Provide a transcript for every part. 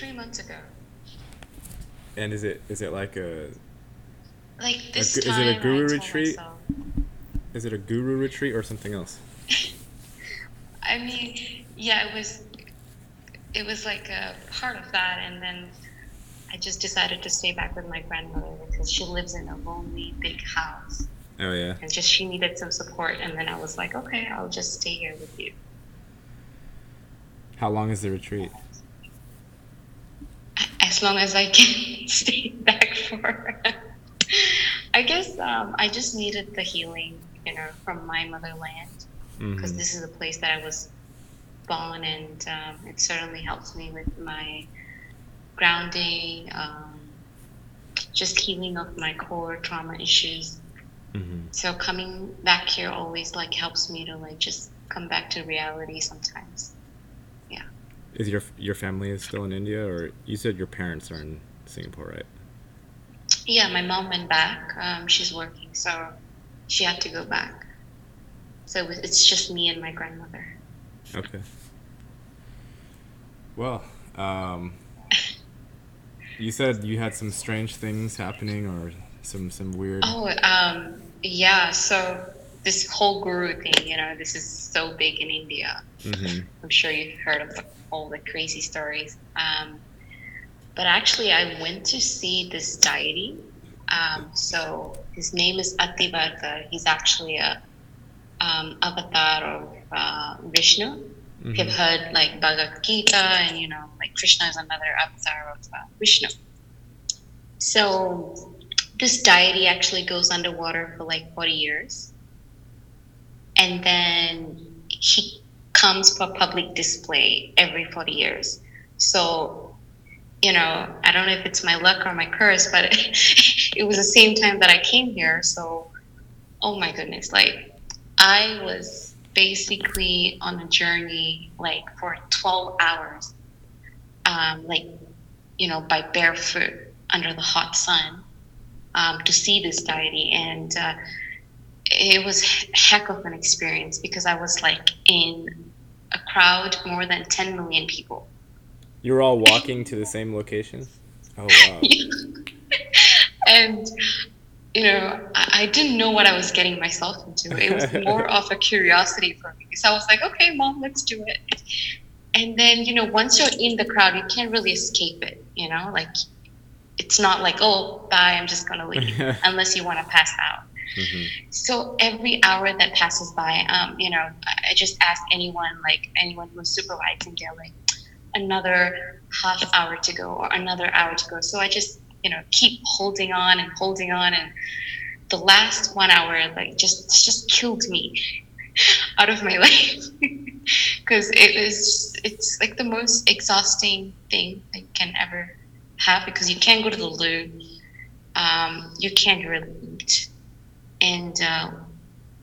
3 months ago. And is it like Like this is it a time, I guru told retreat? myself. Is it a guru retreat or something else? I mean, yeah, it was like a part of that, and then I just decided to stay back with my grandmother because she lives in a lonely big house, Oh yeah. and just she needed some support. And then I was like, okay, I'll just stay here with you How long is the retreat? as long as I can stay back for. I guess I just needed the healing, from my motherland, because Mm-hmm. this is a place that I was born, and it certainly helps me with my grounding, just healing of my core trauma issues. Mm-hmm. So coming back here always like helps me to like just come back to reality sometimes. Yeah. Is your family is still in India, or you said your parents are in Singapore, right? Yeah, my mom went back. She's working, so she had to go back. So it's just me and my grandmother. Okay. Well, um, you said you had some strange things happening, or some weird. Oh, yeah. So this whole guru thing, this is so big in India. Mm-hmm. I'm sure you've heard of all the crazy stories. But actually, I went to see this deity. So his name is Ativarta. He's actually a avatar of Vishnu. If Mm-hmm. you've heard like Bhagavad Gita, and like Krishna is another avatar of Vishnu. So this deity actually goes underwater for like 40 years, and then he comes for public display every 40 years. So I don't know if it's my luck or my curse, but it was the same time that I came here. So, oh my goodness, like I was basically on a journey like for 12 hours, like, by barefoot under the hot sun, to see this deity. And it was heck of an experience because I was like in a crowd more than 10 million people. You were all walking to the same location. Oh wow. And I didn't know what I was getting myself into. It was more of a curiosity for me. So I was like, okay, mom, let's do it. And then, once you're in the crowd, you can't really escape it, like it's not like, oh, bye, I'm just going to leave, unless you want to pass out. Mm-hmm. So every hour that passes by, I just ask anyone who's supervising, they're like, another half hour to go or another hour to go. So I just, keep holding on and holding on. And the last 1 hour like just killed me out of my life because it's like the most exhausting thing that you can ever have because you can't go to the loo, you can't really eat, and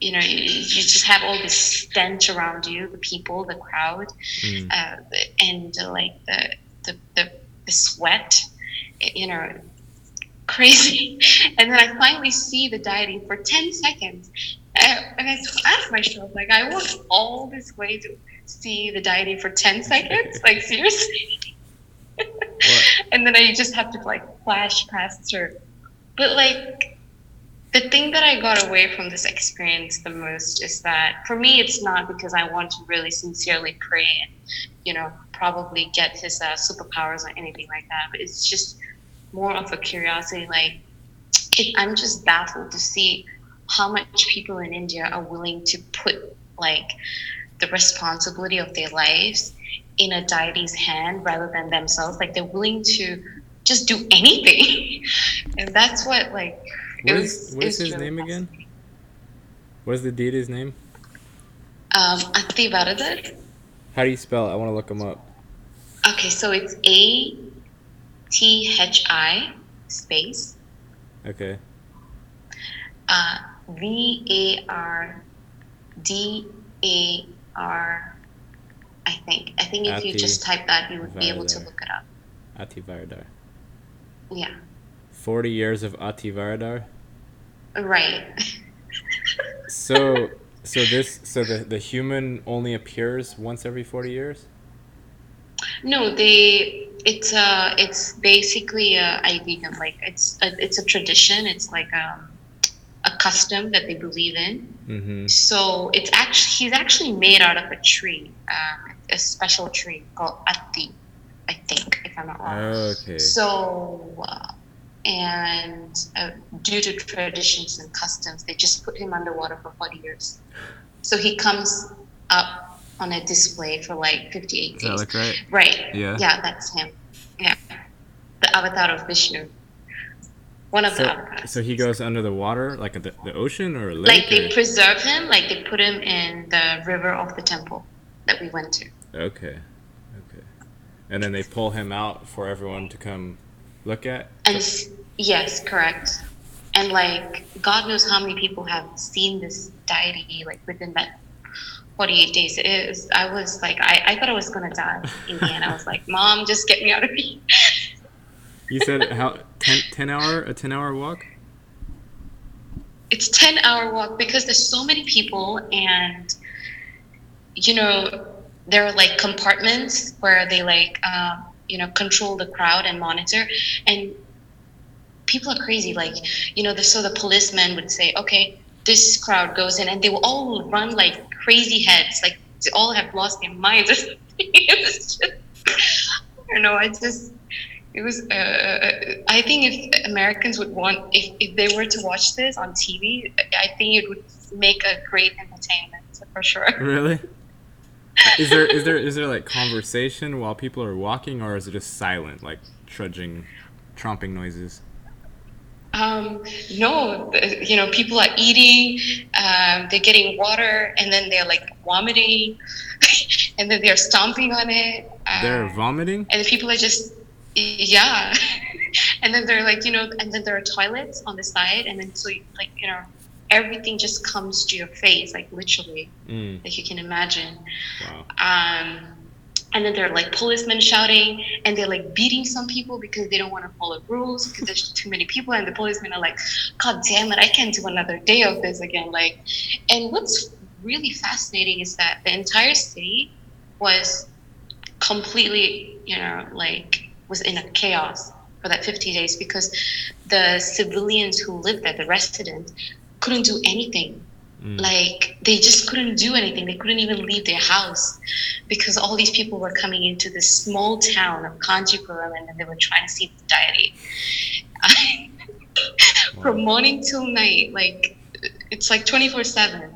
you just have all this stench around you, the people, the crowd, Mm. uh, and like the sweat, you know crazy. And then I finally see the deity for 10 seconds. And I asked myself, like, I walked all this way to see the deity for 10 seconds? Like, seriously? What? And then I just have to, like, flash past her. But, like, the thing that I got away from this experience the most is that for me, it's not because I want to really sincerely pray and, probably get his superpowers or anything like that, but it's just more of a curiosity. Like, I'm just baffled to see how much people in India are willing to put like the responsibility of their lives in a deity's hand rather than themselves. Like they're willing to just do anything, and that's what like it was. What It is was his really name again? fascinating. What is the deity's name? Ati Varadar. How do you spell it? I want to look him up. Okay, so it's ATHI space Okay. uh, VARDAR. I think if you Ati just type that, you would be able to Varadar. look it up. Ati Varadar. Yeah, 40 years of Ati Varadar. right. So so the human only appears once every 40 years? No, they It's basically I vegan, like it's a tradition. It's like a custom that they believe in. Mm-hmm. So he's actually made out of a tree, a special tree called atti, I think, if I'm not wrong. Okay. So and due to traditions and customs, they just put him underwater for 40 years. So he comes up on a display for like 58 Does that days. look right? Right. Yeah. Yeah, that's him. Yeah. The avatar of Vishnu. One of the So avatars. so he goes under the water, like the ocean or a Like lake, they or preserve him, like they put him in the river of the temple that we went to. okay, okay, and then they pull him out for everyone to come look at. And yes, correct. And like God knows how many people have seen this deity like within that 48 days. I was like, I thought I was gonna die in the end. I was like, Mom, just get me out of here. You said how 10 hour a 10 hour walk? It's 10-hour walk because there's so many people, and you know there are like compartments where they like control the crowd and monitor, and people are crazy. Like so the policemen would say, okay, this crowd goes in, and they will all run like crazy heads, like they all have lost their minds or something. It was just, I don't know. It was. I think if Americans would if they were to watch this on TV, I think it would make a great entertainment for sure. Really? Is there like conversation while people are walking, or is it just silent, like trudging, tromping noises? Um, no, people are eating, they're getting water, and then they're like vomiting, and then they're stomping on it, They're vomiting? and the people are just, yeah, and then they're like, and then there are toilets on the side, and then so like everything just comes to your face, like literally, Mm. like you can imagine. Wow. And then there are like policemen shouting, and they're like beating some people because they don't want to follow rules because there's too many people, and the policemen are like, God damn it, I can't do another day of this again. Like, and what's really fascinating is that the entire city was completely, like was in a chaos for that 50 days because the civilians who lived there, the residents, couldn't do anything. Like they just couldn't do anything. They couldn't even leave their house because all these people were coming into this small town of Kanchipuram, and then they were trying to see the deity. From morning till night, like it's like 24/7.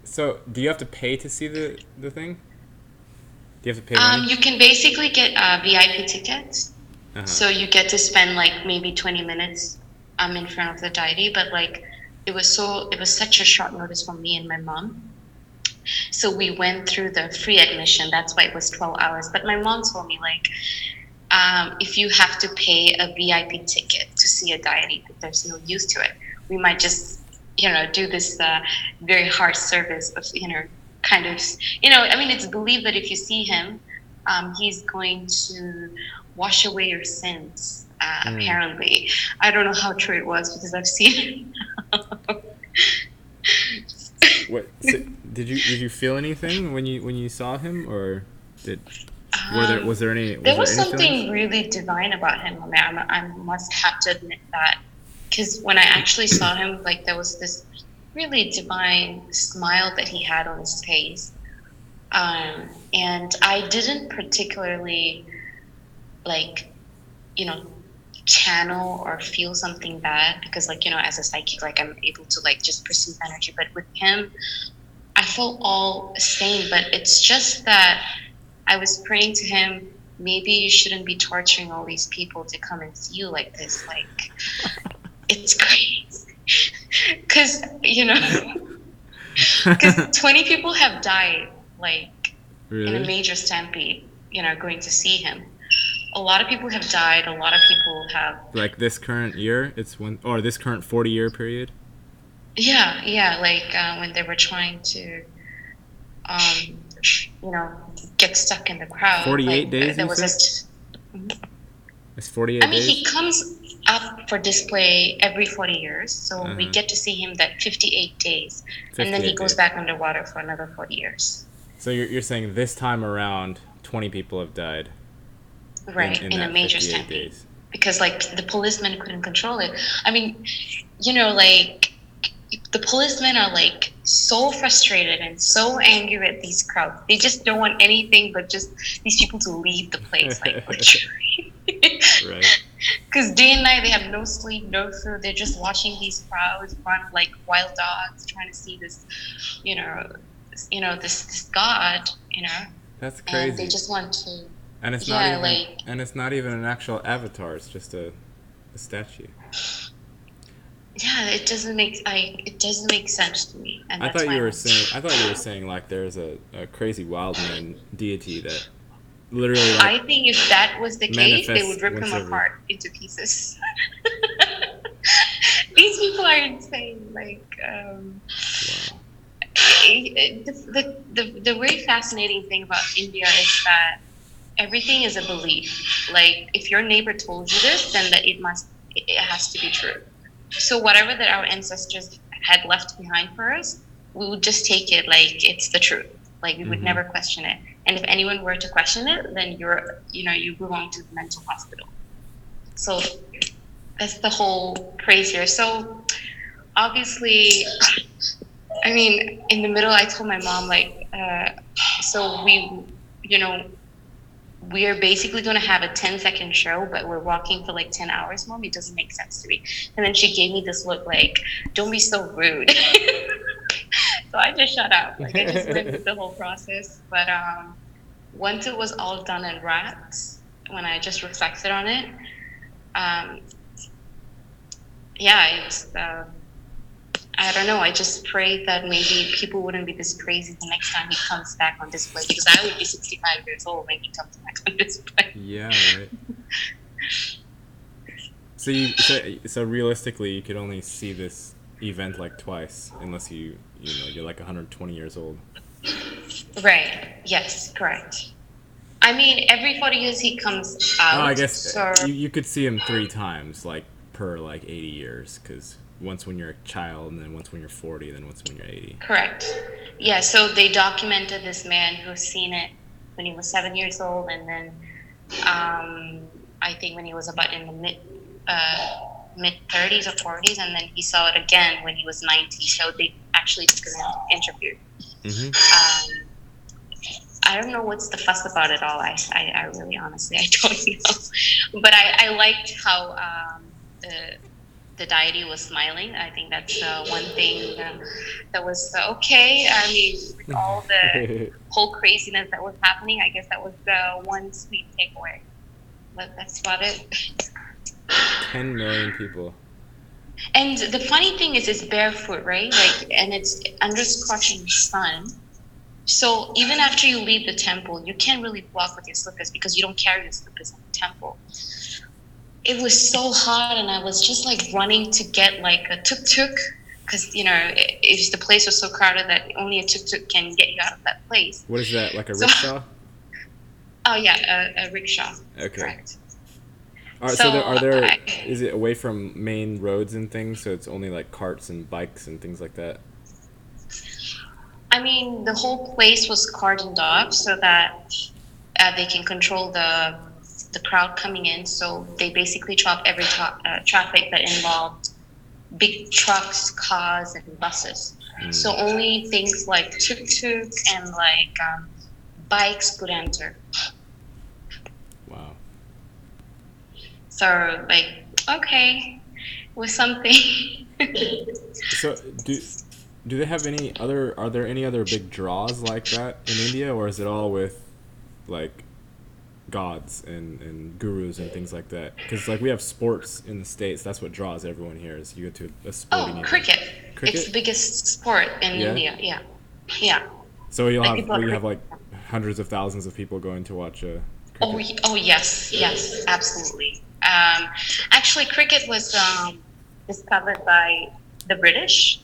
So, do you have to pay to see the thing? Do you have to pay money? You can basically get VIP tickets, Uh-huh. so you get to spend like maybe 20 minutes in front of the deity, but like it was such a short notice for me and my mom. So we went through the free admission. That's why it was 12 hours. But my mom told me, like, if you have to pay a VIP ticket to see a deity, that there's no use to it. We might just, do this very hard service of, kind of, I mean, it's believed that if you see him, he's going to wash away your sins. Apparently, I don't know how true it was because I've seen it. What? So, did you feel anything when you saw him, or did was there any There was any something feelings? really divine about him. I mean, I must have to admit that because when I actually saw him, like there was this really divine smile that he had on his face, and I didn't particularly like, channel or feel something bad because, like, as a psychic, like I'm able to like just perceive energy. But with him, I felt all sane. But it's just that I was praying to him, maybe you shouldn't be torturing all these people to come and see you like this. Like, it's crazy. Because, because 20 people have died, like, in a Really? major stampede, going to see him. A lot of people have died. A lot of people have. Like this current year, or this current 40-year period. Yeah, like when they were trying to, um, get stuck in the crowd. 48 Like days, there you was said? this. It's 48 I mean, he days. comes up for display every 40 years, so we Uh-huh. get to see him that 58 days, and then he 58 goes days. back underwater for another 40 years. So you're saying this time around, 20 people have died. right, in in a that major 58 stampede, days. because like the policemen couldn't control it. I mean, like the policemen are like so frustrated and so angry at these crowds. They just don't want anything but just these people to leave the place, like literally. Right. Because day and night they have no sleep, no food. They're just watching these crowds run like wild dogs, trying to see this, you know, this god, That's and they crazy. just want to, And it's not yeah, even like an actual avatar. It's just a statue. yeah, it doesn't make sense to me, and I that's thought why you I were don't. saying like there's a crazy wild man deity that literally like I think if that was the case, they would manifests rip once him every. apart into pieces. These people are insane. Like, Wow. the very fascinating thing about India is that everything is a belief. Like, if your neighbor told you this, then it has to be true. So whatever that our ancestors had left behind for us, we would just take it like it's the truth. Like we would Mm-hmm. never question it. And if anyone were to question it, then you belong to the mental hospital. So that's the whole craze here. So obviously, I mean, in the middle, I told my mom like, so you know, we are basically going to have a 10-second show, but we're walking for like 10 hours, mom. It doesn't make sense to me. And then she gave me this look like, don't be so rude. So I just shut up. Like I just went with the whole process. But once it was all done and wrapped, when I just reflected on it, um, yeah, it's I don't know. I just prayed that maybe people wouldn't be this crazy the next time he comes back on display, because I would be 65 years old when he comes back on display. Yeah. Right. So realistically, you could only see this event like twice, unless you're like 120 years old. Right. Yes, correct. I mean, every 40 years he comes Oh, I out. guess So, you could see him 3 times, like per like 80 years, because once when you're a child, and then once when you're 40, then once when you're 80. correct. Yeah, so they documented this man who's seen it when he was 7 years old, and then I think when he was about in the mid 30s or 40s, and then he saw it again when he was 90. So they actually took an interview. Mm-hmm. I don't know what's the fuss about it all. I really honestly I don't know. But I liked how the deity was smiling. I think that's one thing that was okay. I mean, with all the whole craziness that was happening, I guess that was the one sweet takeaway. But that's about it. 10 million people. And the funny thing is, it's barefoot, right? Like, and it's under scorching sun. So even after you leave the temple, you can't really walk with your slippers because you don't carry your slippers in the temple. It was so hot, and I was just like running to get like a tuk-tuk, because if the place was so crowded that only a tuk-tuk can get you out of that place. What is that, like a So, rickshaw? oh yeah, a rickshaw. Okay. Correct. So So is it away from main roads and things, so it's only like carts and bikes and things like that? I mean, the whole place was cordoned off so that they can control the crowd coming in. So they basically dropped every traffic that involved big trucks, cars, and buses. So only things like tuk-tuk and like bikes could enter. Wow. So like, okay, with something. So do they have any other? Are there any other big draws like that in India, or is it all with like gods and gurus and things like that? Because like we have sports in the States, that's what draws everyone here. Is you go to a sporting event. Cricket. Cricket. It's the biggest sport in India. Yeah, yeah. So you'll Like have people are you have like hundreds of thousands of people going to watch cricket. Oh yes, yes, absolutely. Actually, cricket was discovered by the British,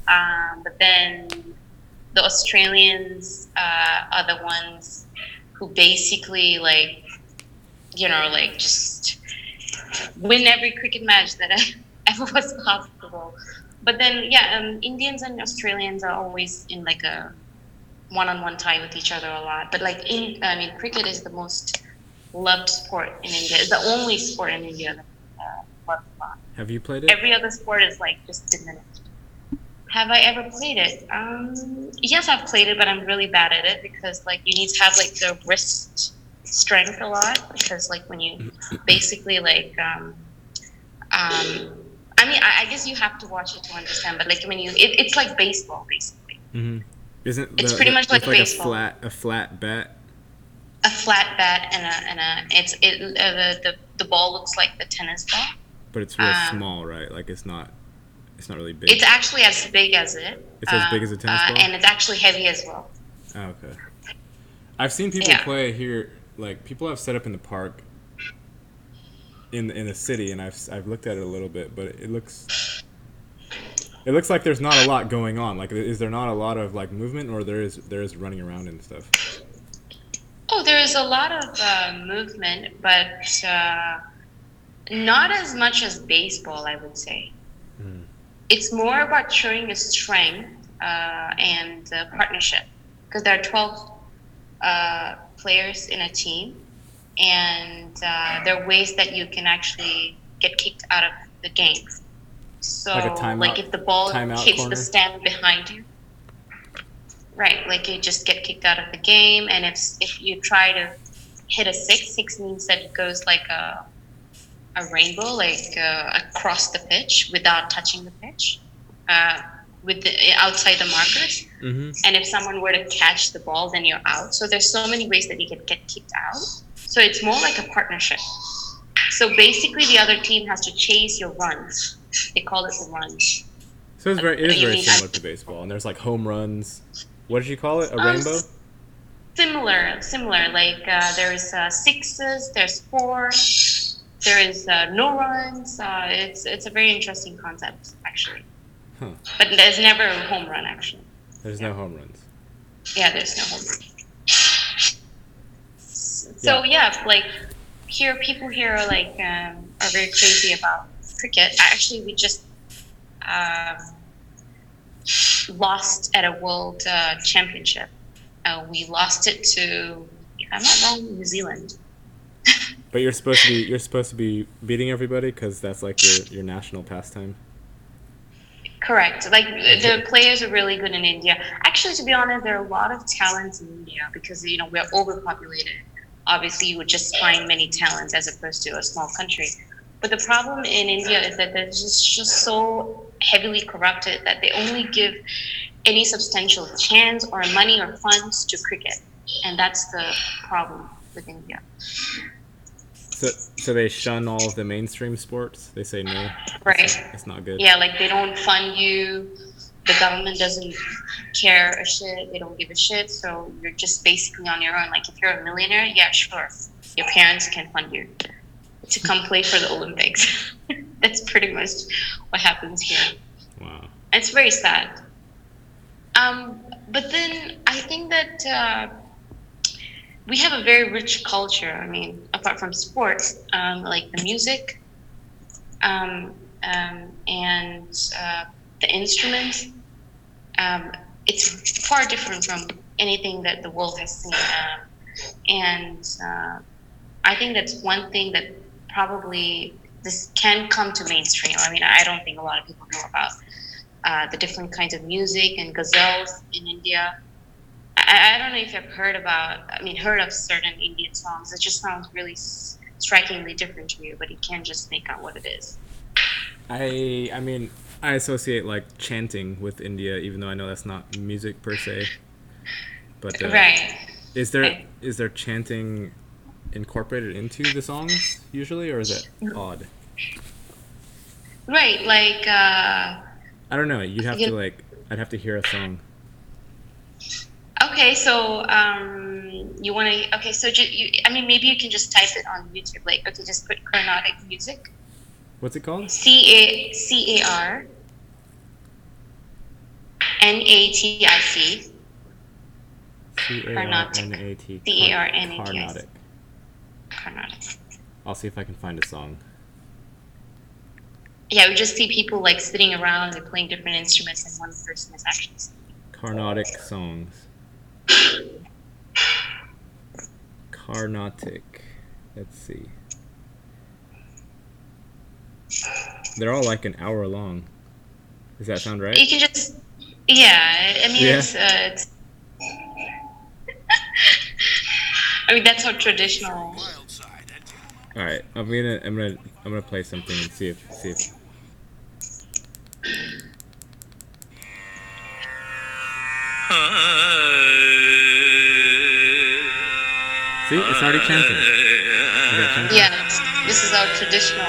but then the Australians are the ones who basically like just win every cricket match that ever was possible. But then Indians and Australians are always in like a one-on-one tie with each other a lot. But like cricket is the most loved sport in India. It's the only sport in India that loves a lot. Have you played it? Every other sport is like just diminished. Have I ever played it? Yes, I've played it, but I'm really bad at it because like you need to have like the wrist strength a lot because like when you basically like I mean I guess you have to watch it to understand, but like when it's like baseball basically. Mm-hmm. Isn't It's pretty much like with like baseball. a flat bat? A flat bat and the ball looks like the tennis ball. But it's real Um, small, right? Like it's not really it's big. actually as big as it, It's as big as a tennis ball. and it's actually heavy as well. Oh, okay. I've seen people Yeah. play here. Like people have set up in the park in the city, and I've looked at it a little bit, but it looks like there's not a lot going on. Like, is there not a lot of like movement, or there is running around and stuff? Oh, there's a lot of movement, but not as much as baseball, I would say. Mm. It's more about showing your strength and partnership because there are 12 players in a team, and there are ways that you can actually get kicked out of the game. So, Like a timeout. like if the ball Timeout hits corner? the stand behind you, right? Like you just get kicked out of the game, and if you try to hit a six means that it goes like a rainbow, like across the pitch without touching the pitch, with the outside the markers. Mm-hmm. And if someone were to catch the ball, then you're out. So there's so many ways that you can get kicked out. So it's more like a partnership. So basically, the other team has to chase your runs. They call it the runs. So it is You very mean- similar to baseball, and there's like home runs. What did you call it? A rainbow? Similar. Like there's sixes, there's four, there is no runs. It's a very interesting concept actually. Huh. But there's never a home run actually. There's no home runs. Yeah, there's no home run. So like people here are like are very crazy about cricket. Actually, we just lost at a world championship. We lost it to, if I'm not wrong, New Zealand. But you're supposed to be beating everybody because that's like your national pastime. Correct. Like the players are really good in India. Actually, to be honest, there are a lot of talents in India because we're overpopulated. Obviously, you would just find many talents as opposed to a small country. But the problem in India is that they're just so heavily corrupted that they only give any substantial chance or money or funds to cricket, and that's the problem with India. So they shun all of the mainstream sports. They say no. Right. It's not good. Yeah, like they don't fund you. The government doesn't care a shit. They don't give a shit. So you're just basically on your own. Like if you're a millionaire, yeah, sure, your parents can fund you to come play for the Olympics. That's pretty much what happens here. Wow. It's very sad. But then I think that we have a very rich culture. I mean, apart from sports, like the music and the instruments, it's far different from anything that the world has seen. And I think that's one thing that probably this can come to mainstream. I mean, I don't think a lot of people know about the different kinds of music and ghazals in India. I don't know if you've heard of certain Indian songs. It just sounds really strikingly different to you, but you can't just make out what it is. I mean, I associate like chanting with India, even though I know that's not music per se. But Right. Is there chanting incorporated into the songs usually, or is it odd? Right, like I don't know. I'd have to hear a song. okay, so you want to okay, so maybe you can just type it on YouTube. Like, okay, just put Carnatic music. What's it called? CARNATIC. Carnatic. CARNATIC. Carnatic. I'll see if I can find a song. Yeah, we just see people like sitting around and playing different instruments, and one person is actually singing. Carnatic songs. Carnatic. Let's see. They're all like an hour long. Does that sound right? You can just, yeah. I mean, Yeah. it's I mean, that's how traditional. All right, I'm gonna play something and see if. See, it's already chanting. Yeah, this is our traditional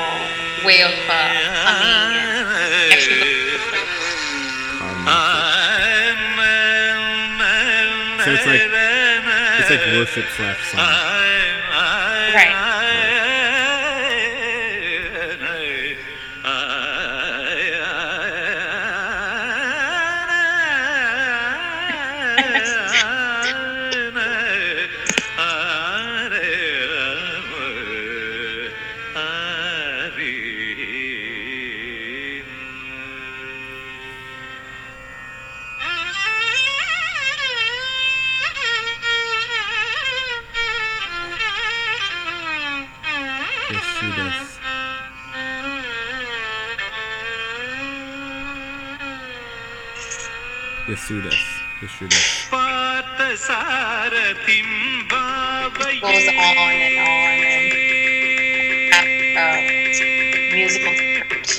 way of humming and actually. So it's like worship / song. Right. Yasudas. Yasudas. It goes on and have musical script.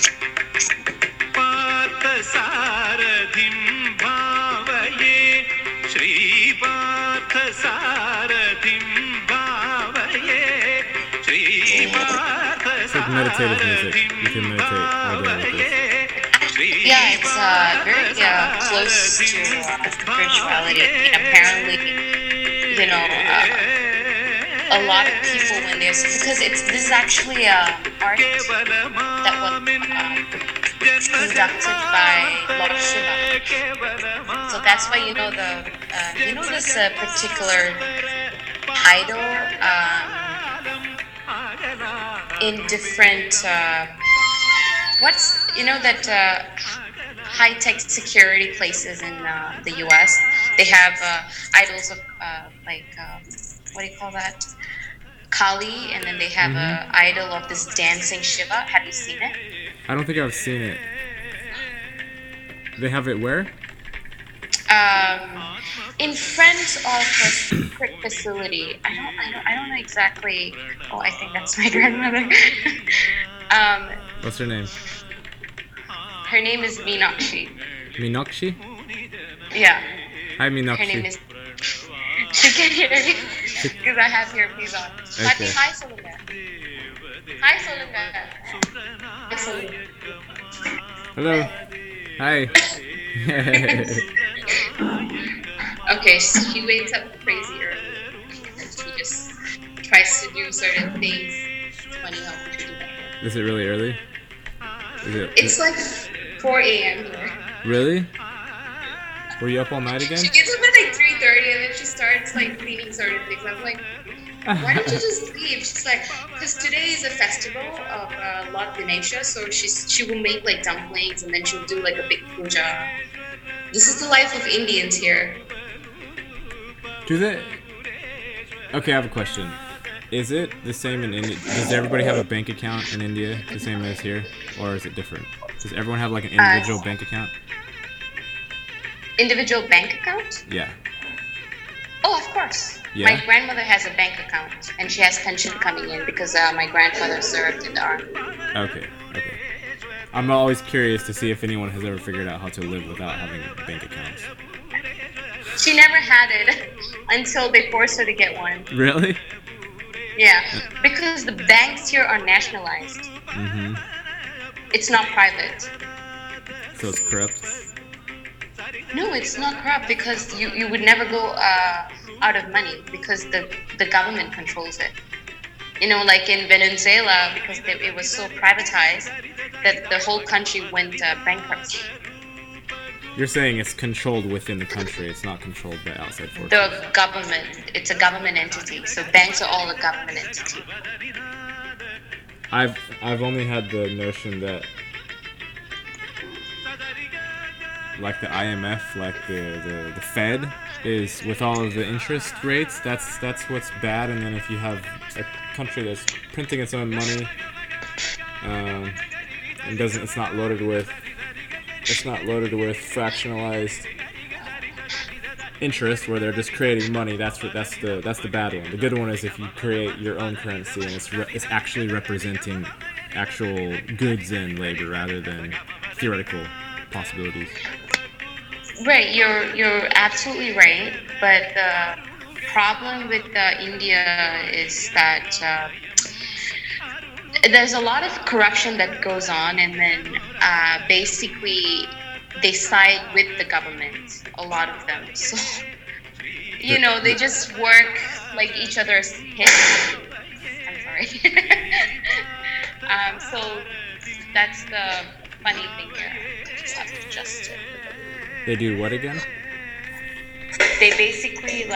It's like meditative music. You can meditate all day with this. Yeah, it's very close to spirituality. And apparently, a lot of people when there's because this is actually a art that was conducted by Lord Shiva. So that's why this particular idol in different high-tech security places in the U.S. They have idols of what do you call that? Kali, and then they have a idol of this dancing Shiva. Have you seen it? I don't think I've seen it. They have it where? In front of a secret facility. I don't know exactly. Oh, I think that's my grandmother. What's her name? Her name is Meenakshi. Meenakshi? Yeah. Hi, Meenakshi. Her name is. She can hear me because I have earpiece on. Okay. Hi, Solunda. Hi, Solunda. Hi, Solunda. Hello. Hi. Okay, so she wakes up crazy early and she just tries to do certain things. It's funny how she do that. Is it really early? It's like 4 a.m. here. Really? Were you up all night again? She gets up at like 3:30 and then she starts like cleaning certain things. I'm like, why don't you just leave? She's like, because today is a festival of Lord Ganesha, so she will make like dumplings and then she'll do like a big puja. This is the life of Indians here. Do they? Okay, I have a question. Is it the same in India? Does everybody have a bank account in India the same as here, or is it different? Does everyone have like an individual bank account? Individual bank account? Yeah. Oh, of course. Yeah? My grandmother has a bank account, and she has pension coming in because my grandfather served in the army. Okay. I'm always curious to see if anyone has ever figured out how to live without having bank accounts. She never had it until they forced her to get one. Really? Yeah, because the banks here are nationalized. Mm-hmm. It's not private. So it's corrupt? No, it's not corrupt because you would never go out of money because the government controls it. Like in Venezuela, because it was so privatized that the whole country went bankrupt. You're saying it's controlled within the country, it's not controlled by outside forces. The government, it's a government entity, so banks are all a government entity. I've only had the notion that like the IMF, like the Fed is with all of the interest rates, that's what's bad, and then if you have country that's printing its own money, um, and doesn't. It's not loaded with fractionalized interest where they're just creating money. That's the bad one. The good one is if you create your own currency and it's actually representing actual goods and labor rather than theoretical possibilities. Right, you're absolutely right. But the problem with India is that there's a lot of corruption that goes on, and then basically they side with the government. A lot of them, so they just work like each other's hits. I'm sorry. So that's the funny thing here. I just have to adjust it. They do what again? They basically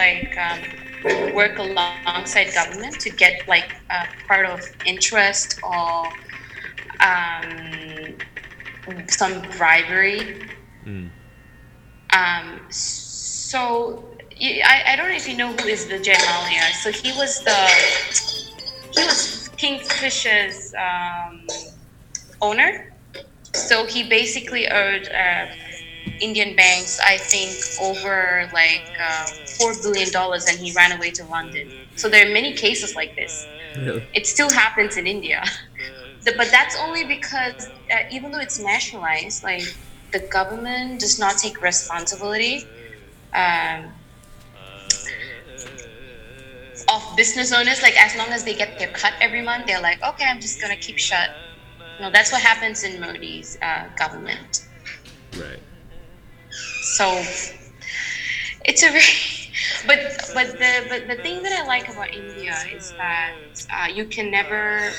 work alongside government to get like part of interest or um, some bribery. Mm. I don't know if you know who is Vijay Mallya. So he was Kingfisher's owner. So he basically owed Indian banks, I think, over $4 billion, and he ran away to London. So there are many cases like this. Really? It still happens in India, but that's only because even though it's nationalized, like the government does not take responsibility of business owners. Like as long as they get their cut every month, they're like, okay, I'm just gonna keep shut. That's what happens in Modi's government. Right. So it's a very, but the thing that I like about India is that you can never.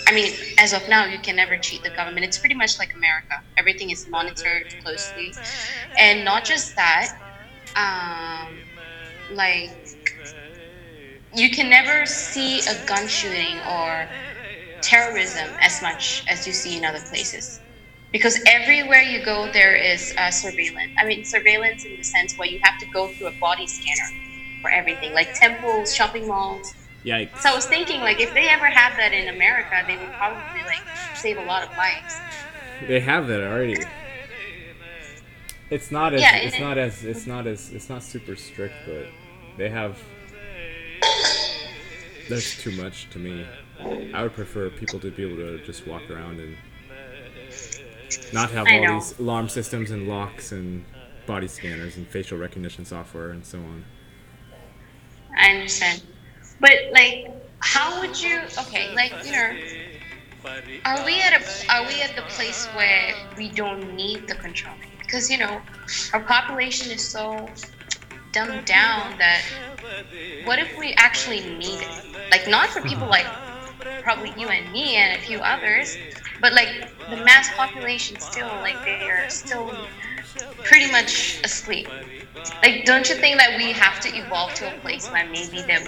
I mean, as of now, you can never cheat the government. It's pretty much like America. Everything is monitored closely, and not just that. Like you can never see a gun shooting or terrorism as much as you see in other places. Because everywhere you go, there is surveillance. I mean, surveillance in the sense where you have to go through a body scanner for everything, like temples, shopping malls. Yikes. So I was thinking, like, if they ever had that in America, they would probably save a lot of lives. They have that already. It's not super strict, but they have. That's too much to me. I would prefer people to be able to just walk around and not have all these alarm systems and locks and body scanners and facial recognition software and so on. I understand. But how would you? Okay, are we at the place where we don't need the control? Because our population is so dumbed down that what if we actually need it? Like not for people like probably you and me and a few others, but the mass population still they are still pretty much asleep. Don't you think that we have to evolve to a place where maybe there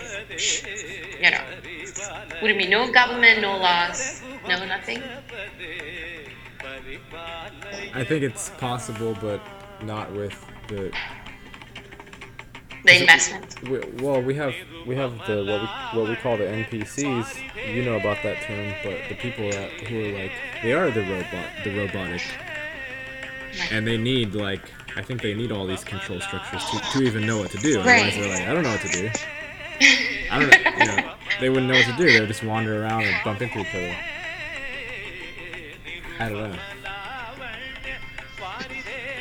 would be no government, no laws, no nothing? I think it's possible, but not with the investment. We have the what we call the NPCs. You know about that term, but the people who are they are the robotic, and they need I think they need all these control structures to even know what to do. Otherwise, they're like, I don't know what to do. I don't know. They wouldn't know what to do. They would just wander around and bump into each other. I don't know.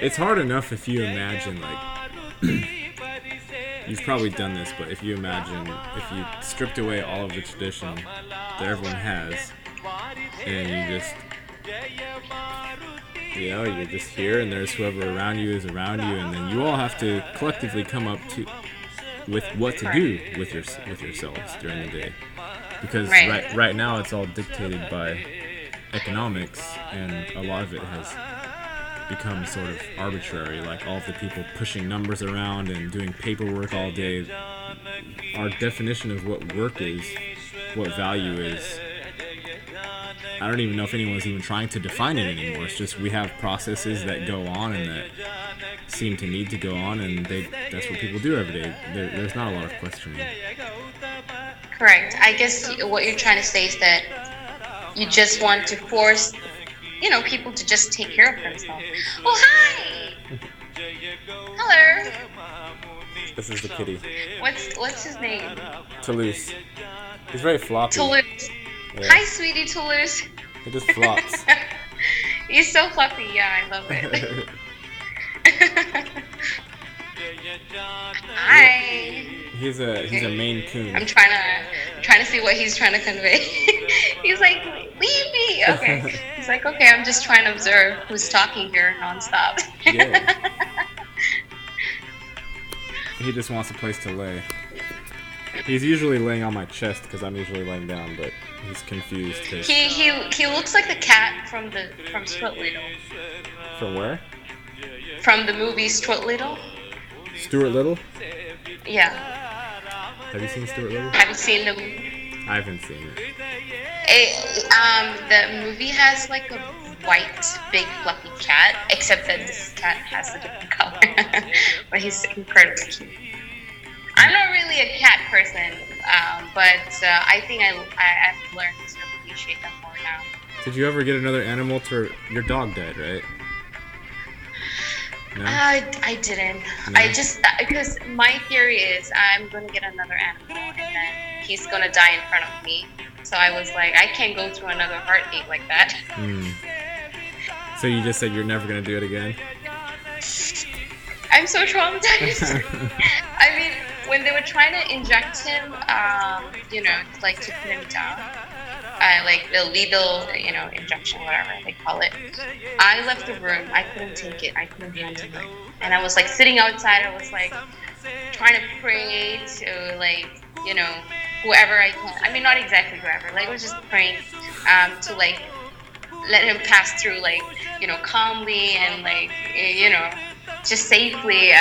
It's hard enough if you imagine you've probably done this, but if you imagine if you stripped away all of the tradition that everyone has, and you just you're just here, and there's whoever around you is around you, and then you all have to collectively come up with what to do with yourselves during the day, because right now it's all dictated by economics, and a lot of it has become sort of arbitrary, like all of the people pushing numbers around and doing paperwork all day. Our definition of what work is, what value is, I don't even know if anyone's even trying to define it anymore. It's just we have processes that go on and that seem to need to go on, and that's what people do every day. There's not a lot of questioning. Correct. I guess what you're trying to say is that you just want to force, people to just take care of themselves. Oh, hi! Hello. This is the kitty. What's his name? Toulouse. He's very floppy. Toulouse. Yeah. Hi, sweetie Toulouse. He just flops. He's so fluffy. Yeah, I love it. Hi. He's a Maine Coon. I'm trying to see what he's trying to convey. He's like, leave me. Okay. He's like, okay, I'm just trying to observe who's talking here nonstop. Yeah. He just wants a place to lay. He's usually laying on my chest because I'm usually laying down, but he's confused. He looks like the cat from Stuart Little. From where? From the movie Stuart Little. Stuart Little? Yeah. Have you seen Stuart Little? Have you seen the movie? I haven't seen it. The movie has like a white, big, fluffy cat, except that this cat has a different color. But he's incredibly cute. I'm not really a cat person, but I think I've learned to appreciate them more now. Did you ever get another animal to... Your dog died, right? No? I didn't. No? I just... Because my theory is I'm going to get another animal and then he's going to die in front of me. So I was like, I can't go through another heartache like that. So you just said you're never going to do it again? I'm so traumatized. I mean, when they were trying to inject him, like to put him down, like the lethal, injection, whatever they call it, I left the room. I couldn't take it. I couldn't handle it. And I was like sitting outside. I was like trying to pray to whoever I can. I mean, not exactly whoever. Like I was just praying to like let him pass through calmly and just safely.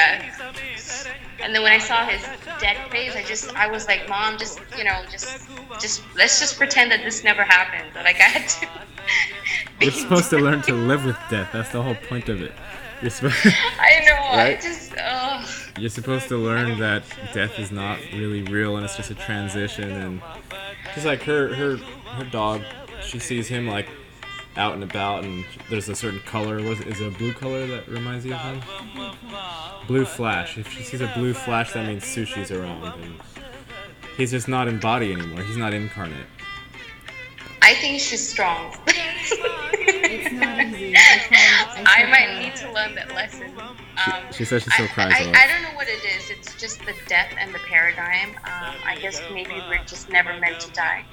And then when I saw his dead face, I was like, Mom, just let's just pretend that this never happened. Like I had to. You're supposed to learn to live with death. That's the whole point of it. You're I know. Right? I just. You're supposed to learn that death is not really real and it's just a transition. And just like her dog, she sees him like out and about, and there's a certain color. Is it a blue color that reminds you of him? Blue flash. If she sees a blue flash, that means Sushi's around. And he's just not in body anymore. He's not incarnate. I think she's strong. It's not easy. I might need to learn that lesson. She says she still cries a lot. I don't know what it is. It's just the death and the paradigm. I guess maybe we're just never meant to die.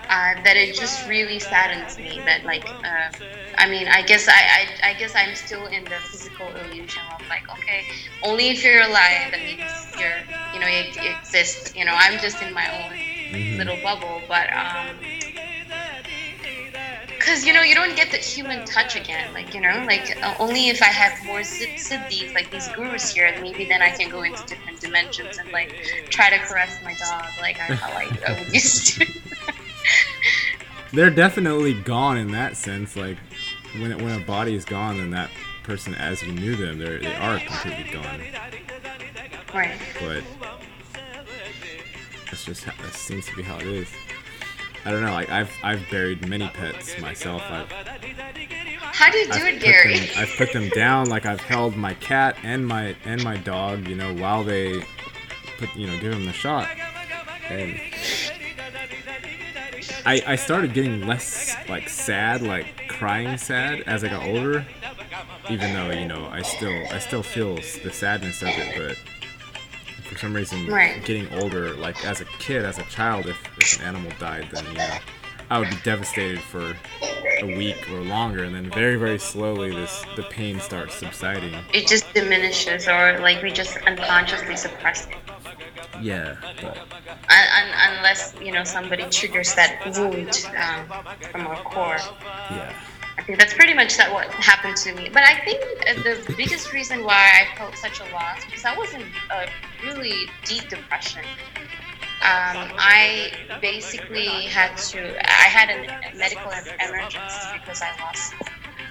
That it just really saddens me that I guess I'm still in the physical illusion of like, okay, only if you're alive, that means you exist. I'm just in my own little bubble, but because you don't get the human touch again, only if I have more siddhis like these gurus here, maybe then I can go into different dimensions and like try to caress my dog like how I would used to. They're definitely gone in that sense. Like when a body is gone, then that person as you knew them, they are completely gone. Right. But that seems to be how it is. I don't know. Like I've buried many pets myself. How do you do it, Gary? I've put them down. Like I've held my cat and my dog. While they give them the shot. And I started getting less like sad, like crying sad as I got older. Even though I still feel the sadness of it, but for some reason, getting older, like as a kid, as a child, if an animal died, then I would be devastated for a week or longer, and then very, very slowly the pain starts subsiding. It just diminishes, or like we just unconsciously suppress it. Yeah. But... unless somebody triggers that wound from our core. Yeah. I think that's pretty much what happened to me. But I think the biggest reason why I felt such a loss, because I was in a really deep depression. I basically had a medical emergency because I lost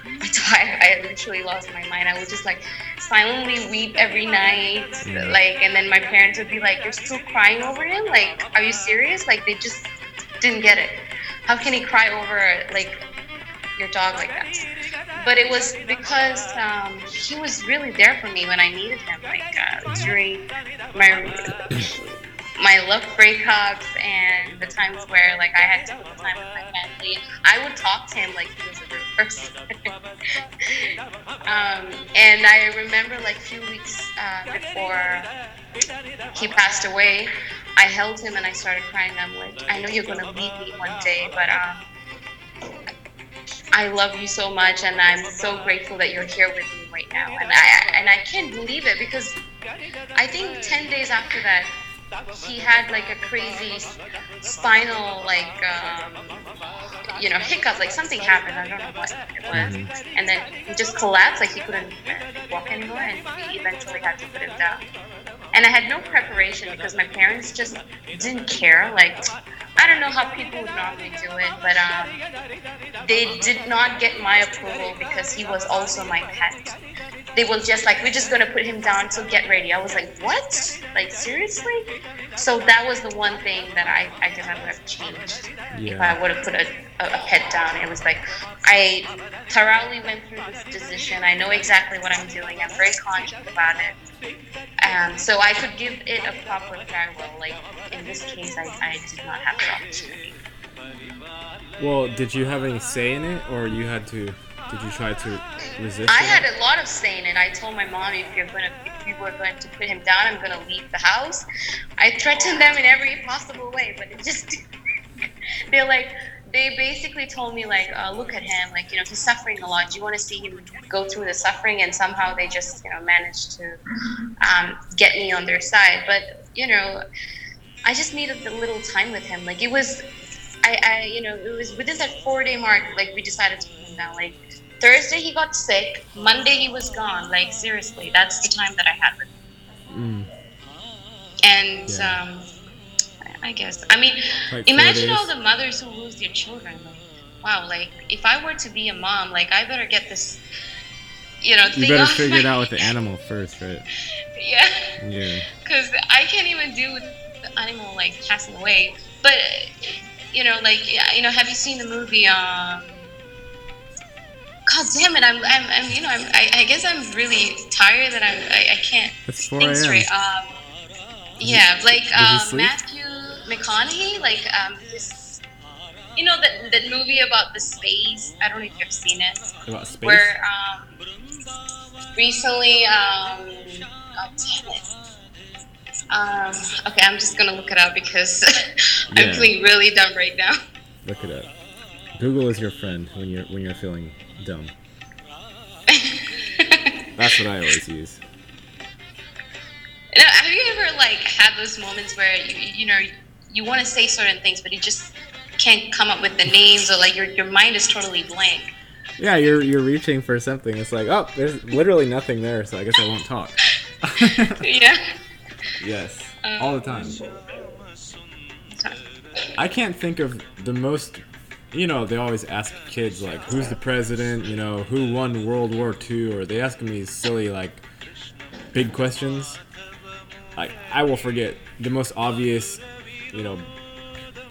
I literally lost my mind. I would just like silently weep every night, like, and then my parents would be like, "You're still crying over him? Like, are you serious?" Like, they just didn't get it. How can he cry over like your dog like that? But it was because he was really there for me when I needed him, like during my love breakups and the times where like I had to put the time with my family. I would talk to him like he was a real person. And I remember like a few weeks before he passed away, I held him and I started crying. I'm like, I know you're gonna leave me one day, but I love you so much, and I'm so grateful that you're here with me right now. And I can't believe it because I think 10 days after that, he had like a crazy spinal hiccup, like something happened. I don't know what it was, and then he just collapsed, like he couldn't walk anymore, and we eventually had to put him down. And I had no preparation because my parents just didn't care. Like, I don't know how people would normally do it, but they did not get my approval because he was also my pet. They were just like, we're just going to put him down, so get ready. I was like, what? Like, seriously? So that was the one thing that I guess I would have changed if I would have put a pet down. It was like, I thoroughly went through this decision. I know exactly what I'm doing. I'm very conscious about it. So I could give it a proper farewell. Like, in this case, I did not have the opportunity. Well, did you have any say in it, or you had to? Did you try to resist? I had a lot of say in it. I told my mom, if you were going to put him down, I'm going to leave the house. I threatened them in every possible way, but it just they basically told me like, look at him, like, he's suffering a lot. Do you want to see him go through the suffering? And somehow they just managed to get me on their side. But I just needed a little time with him. Like, it was it was within that 4-day mark, like, we decided to put him down. Like, Thursday he got sick, Monday he was gone. Like, seriously, that's the time that I had with him. And I guess, I mean, like, imagine all the mothers who lose their children. Like, wow, like, if I were to be a mom, like, I better get this, you better figure it out with the animal first, right? Yeah. Because I can't even deal with the animal, like, passing away. But have you seen the movie? God damn it! I guess I'm really tired that I can't think straight. Matthew McConaughey, like this, that movie about the space. I don't know if you've seen it. About space. Where recently, God damn it. Okay, I'm just gonna look it up because I'm feeling really dumb right now. Look it up. Google is your friend when you're feeling dumb. That's what I always use. Have you ever like had those moments where you want to say certain things, but you just can't come up with the names, or like your mind is totally blank? Yeah, you're reaching for something. It's like, oh, there's literally nothing there, so I guess I won't talk. Yeah. Yes, all the time. I can't think of the most. They always ask kids like, who's the president? Who won World War II? Or they ask them these silly like big questions. Like, I will forget the most obvious,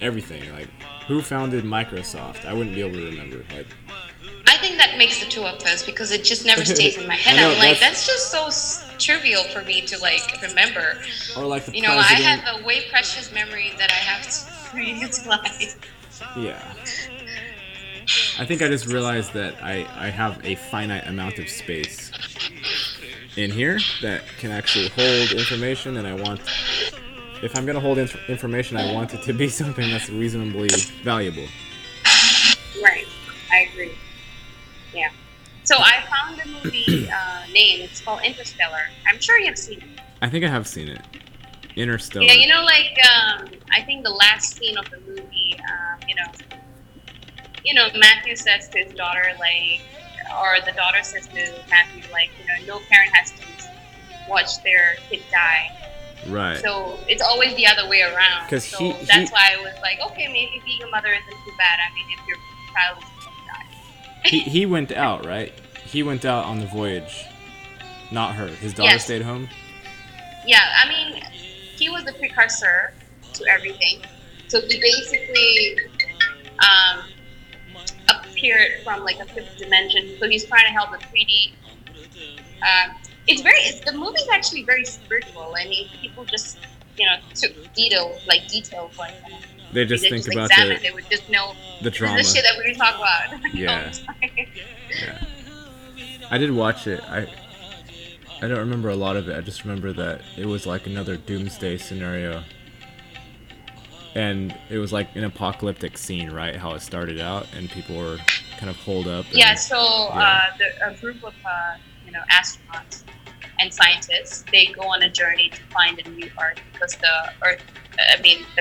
everything. Like, who founded Microsoft? I wouldn't be able to remember. Like, I think that makes the two of us because it just never stays in my head. I'm like, that's just so trivial for me to like remember. Or like the president. I have a way precious memory that I have to utilize. Yeah. I think I just realized that I have a finite amount of space in here that can actually hold information, and if I'm going to hold information, I want it to be something that's reasonably valuable. Right. I agree. Yeah. So I found the movie name. It's called Interstellar. I'm sure you've seen it. I think I have seen it. Interstellar. Yeah, I think the last scene of the movie, Matthew says to his daughter, like, or the daughter says to Matthew, like, no parent has to watch their kid die. Right. So it's always the other way around. That's why I was like, okay, maybe being a mother isn't too bad. I mean, if your child is going to die. He went out, right? He went out on the voyage, not her. His daughter Yes. stayed home. Yeah, I mean, he was the precursor to everything. So he basically um, appeared from like a fifth dimension. So he's trying to help the 3D. The movie's actually very spiritual. I mean, people just took details like They just they think just about examine. They would just know the this is drama. the shit that we're gonna talk about. all Yeah. the time. Yeah. I did watch it. I don't remember a lot of it. I just remember that it was like another doomsday scenario. And it was like an apocalyptic scene, right? How it started out, and people were kind of holed up. And, Yeah. So yeah. a group of astronauts and scientists, they go on a journey to find a new Earth because the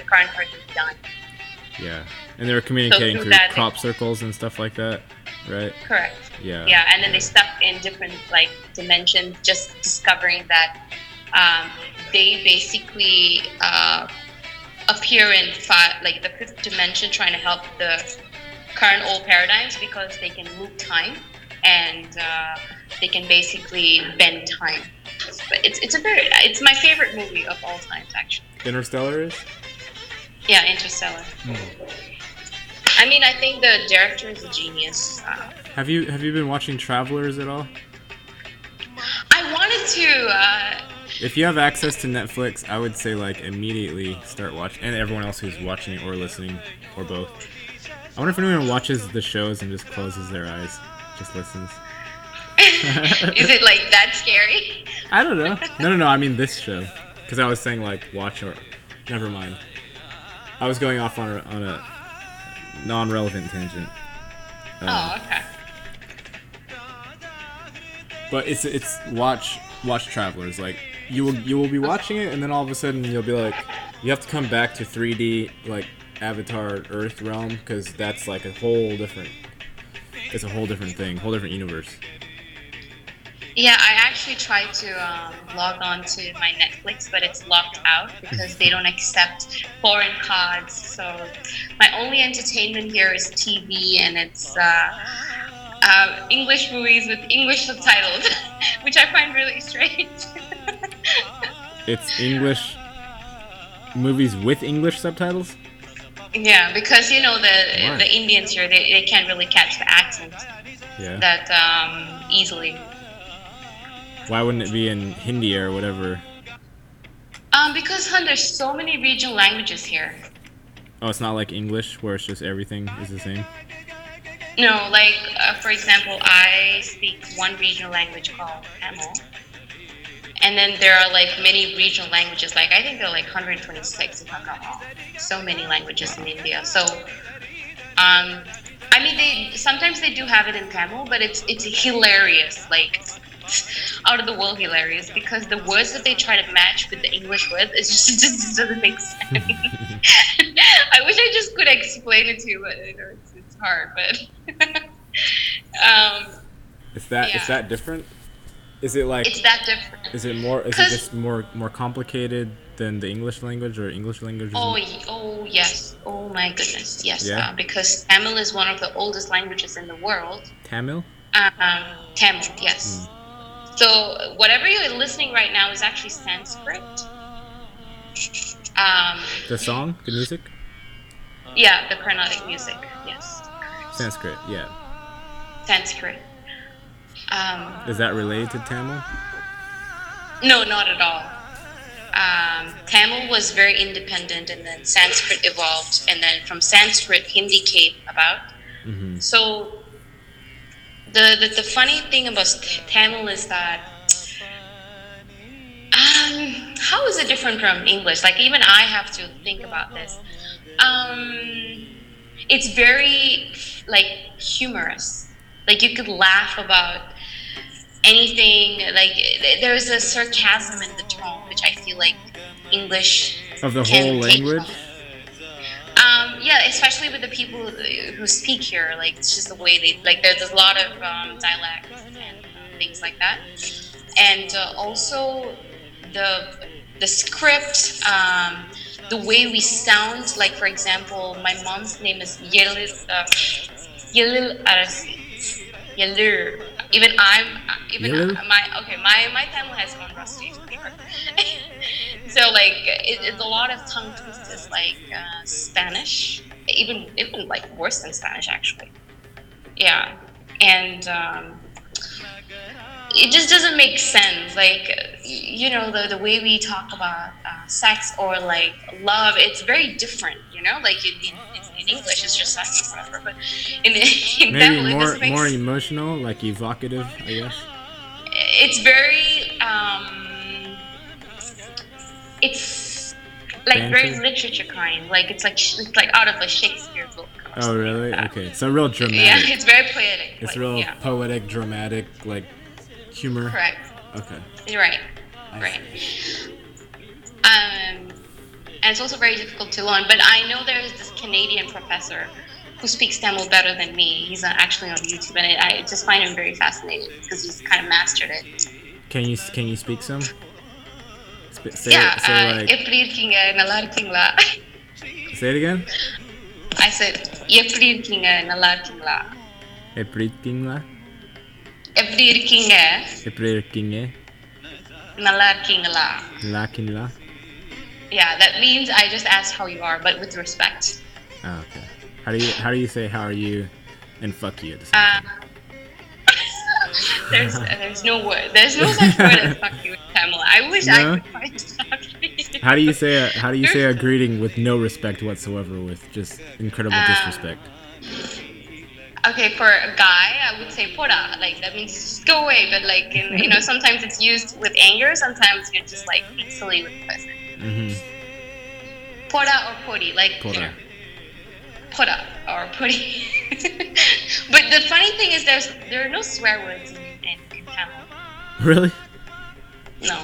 current Earth is done. Yeah. And they were communicating through through that, crop circles and stuff like that, right? Correct. Yeah. Yeah, and then they stuck in different dimensions, just discovering that they basically appear in the fifth dimension, trying to help the current old paradigms because they can move time and they can basically bend time. But it's my favorite movie of all times, actually. Interstellar is? Yeah, Interstellar. I mean, I think the director is a genius. Have you been watching Travelers at all? I wanted to. If you have access to Netflix, I would say immediately start watching, and everyone else who's watching or listening, or both. I wonder if anyone watches the shows and just closes their eyes, just listens. Is it that scary? I don't know. No. I mean this show, because I was saying watch or. Never mind. I was going off on a non-relevant tangent. Okay. But it's watch Travelers. You will be watching it, and then all of a sudden you'll be you have to come back to 3D Avatar Earth realm, because that's a whole different. It's a whole different thing, whole different universe. Yeah, I actually tried to log on to my Netflix, but it's locked out because they don't accept foreign codes. So my only entertainment here is TV, and it's English movies with English subtitles, which I find really strange. It's English movies with English subtitles? Yeah, because the Indians here, they can't really catch the accent that easily. Why wouldn't it be in Hindi or whatever? Because there's so many regional languages here. Oh, it's not like English where it's just everything is the same? No, for example, I speak one regional language called Tamil. And then there are many regional languages. I think there are 126 if I'm not wrong. So many languages in India. So, I mean, sometimes they do have it in Tamil, but it's hilarious. Out of the world hilarious, because the words that they try to match with the English words, it just doesn't make sense. I wish I just could explain it to you, but it's hard. But is that different? Is it it's that different? Is it more? Is it just more complicated than the English language, or English language? Oh yes. Oh my goodness, yes. Yeah? Because Tamil is one of the oldest languages in the world. Tamil? Tamil, yes. So whatever you're listening right now is actually Sanskrit. The song? The music? Yeah, the Carnatic music, yes. Sanskrit, yeah. Sanskrit. Is that related to Tamil? No, not at all. Tamil was very independent, and then Sanskrit evolved, and then from Sanskrit, Hindi came about. Mm-hmm. So the funny thing about Tamil is that how is it different from English? Even I have to think about this. It's very humorous. You could laugh about anything. There's a sarcasm in the tone, which I feel English of the whole language. Yeah, especially with the people who speak here. It's just the way they there's a lot of dialects and things like that, and also the script, the way we sound. For example, my mom's name is Yelil Arasi. Yalu. Even I'm even Yalu? my Tamil has gone rusty for sure. So like it's a lot of tongue twisters like Spanish, even like worse than Spanish actually. Yeah, and it just doesn't make sense. Like the way we talk about sex or like love, it's very different. Like in English, it's just sex or whatever. But in Maybe Tamil, it just makes more emotional, like evocative, I guess. it's very it's like very Banter? literature kind. Like it's like out of a Shakespeare book. Or Oh, something really? like that. Okay, so real dramatic. Yeah, it's very poetic. It's like, real yeah, poetic, dramatic, like humor. correct. Okay. You're right. I Right. see. And it's also very difficult to learn. But I know there's this Canadian professor who speaks Tamil better than me. He's actually on YouTube, and I just find him very fascinating because he's kind of mastered it. Can you speak some? Say Yeah. like எப்படி இருக்கீங்க நல்லா இருக்கீங்களா? say it again. I said எப்படி இருக்கீங்க நல்லா இருக்கீங்களா? எப்படி இருக்கீங்களா? எப்படி இருக்கீங்க எப்படி இருக்கீங்க? நல்லா இருக்கீங்களா? நல்லா இருக்கீங்களா? Yeah, that means I just asked how you are, but with respect. Oh, okay. How do you say how are you and fuck you at the same time? There's no word. There's no such word as fuck you in Tamil. I wish I No? could find something. How do you say a greeting with no respect whatsoever, with just incredible disrespect? Okay, for a guy, I would say "poda." Like that means just go away. But like sometimes it's used with anger. Sometimes you're just like being silly with the person. Mm-hmm. Poda or podi, like Poda. Poda or podi. But the funny thing is, there are no swear words in Tamil. Really? No,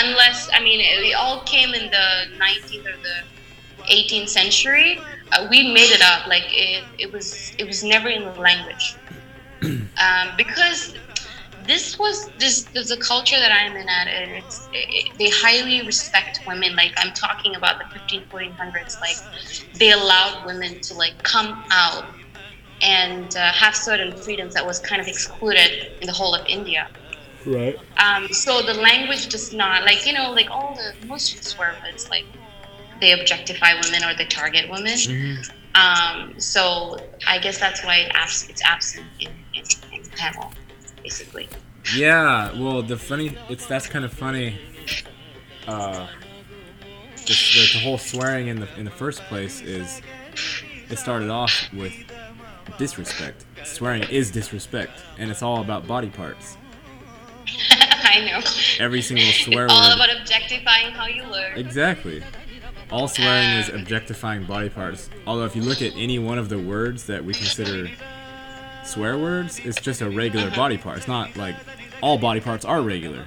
unless it all came in the 19th or the 18th century. We made it up. Like it was never in the language, because there's a culture that I'm in at, and they highly respect women. Like I'm talking about the 1400s. Like they allowed women to like come out and have certain freedoms that was kind of excluded in the whole of India. Right. So the language does not like all the most of the swear words like they objectify women or they target women. Mm-hmm. So I guess that's why it's absent in Tamil, basically. Yeah. Well, that's kind of funny. The whole swearing in the first place is it started off with disrespect. Swearing is disrespect, and it's all about body parts. I know. Every single swear All word. about objectifying how you look. Exactly. All swearing is objectifying body parts. Although if you look at any one of the words that we consider swear words, it's just a regular body part. It's not like all body parts are regular.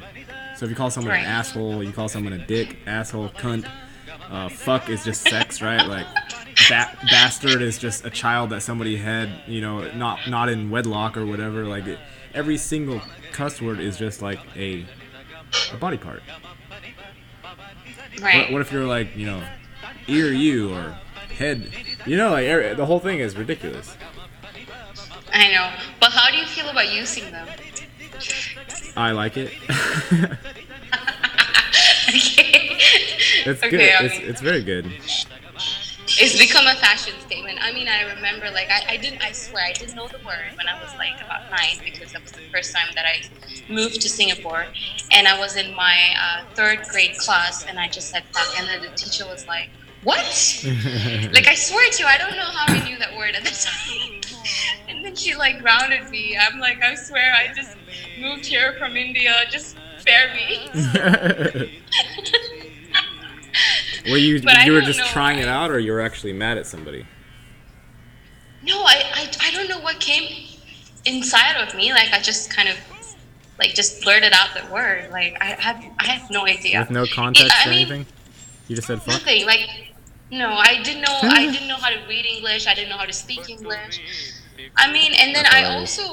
So if you call someone an asshole, you call someone a dick, asshole, cunt, fuck is just sex, right? Like bastard is just a child that somebody had, not in wedlock or whatever. Like every single cuss word is just like a body part. Right. What if you're like, ear you or head? Like the whole thing is ridiculous. I know. But how do you feel about using them? I like it. Okay. It's good. Okay, It's very good. It's become a fashion statement. I remember, like, I swear, I didn't know the word when I was, like, about 9, because that was the first time that I moved to Singapore. And I was in my 3rd grade class, and I just said fuck. And then the teacher was like, what? Like, I swear to you, I don't know how I knew that word at the time. And then she, like, grounded me. I'm like, I swear, I just moved here from India. Just spare me. You were just trying it out, or you were actually mad at somebody? No, I don't know what came inside of me. Like I just kind of like just blurted out the word. Like I have no idea. With no context or anything? You just said fuck? Nothing. Like no, I didn't know how to read English. I didn't know how to speak English. And then I also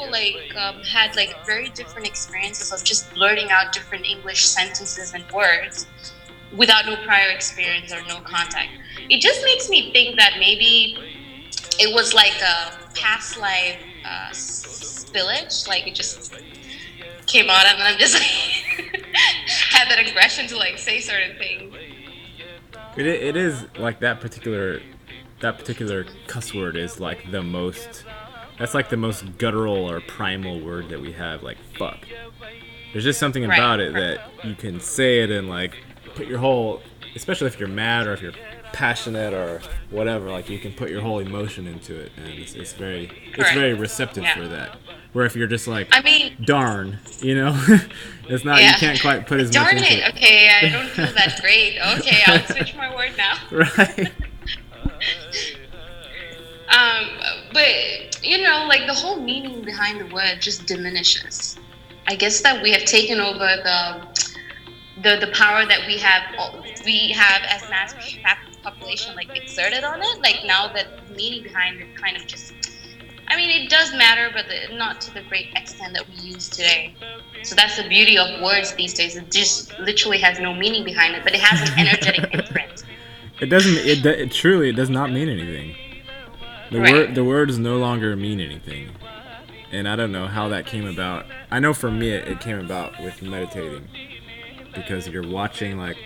had like very different experiences of just blurting out different English sentences and words without no prior experience or no contact. It just makes me think that maybe it was like past life spillage. Like it just came out, and I'm just like had that aggression to like say certain things. It is like that particular cuss word is like the most. That's like the most guttural or primal word that we have. Like fuck. There's just something Right. about it that you can say it and like put your whole, especially if you're mad or if you're passionate or whatever. Like you can put your whole emotion into it, and it's very Correct. receptive Yeah. for that. Where if you're just like, I mean, darn, you know, it's not. You yeah. can't quite put as much Darn into it. it. Okay, I don't feel that great. Okay, I'll switch my word now. Right. But you know, like the whole meaning behind the word just diminishes. I guess that we have taken over the power that we have as mass population like exerted on it. Like now that the meaning behind it kind of just, I mean, it does matter, but not to the great extent that we use today. So that's the beauty of words these days. It just literally has no meaning behind it, but it has an energetic imprint. It doesn't. It truly. It does not mean anything. Right. The words no longer mean anything, and I don't know how that came about. I know for me, it came about with meditating, because you're watching like.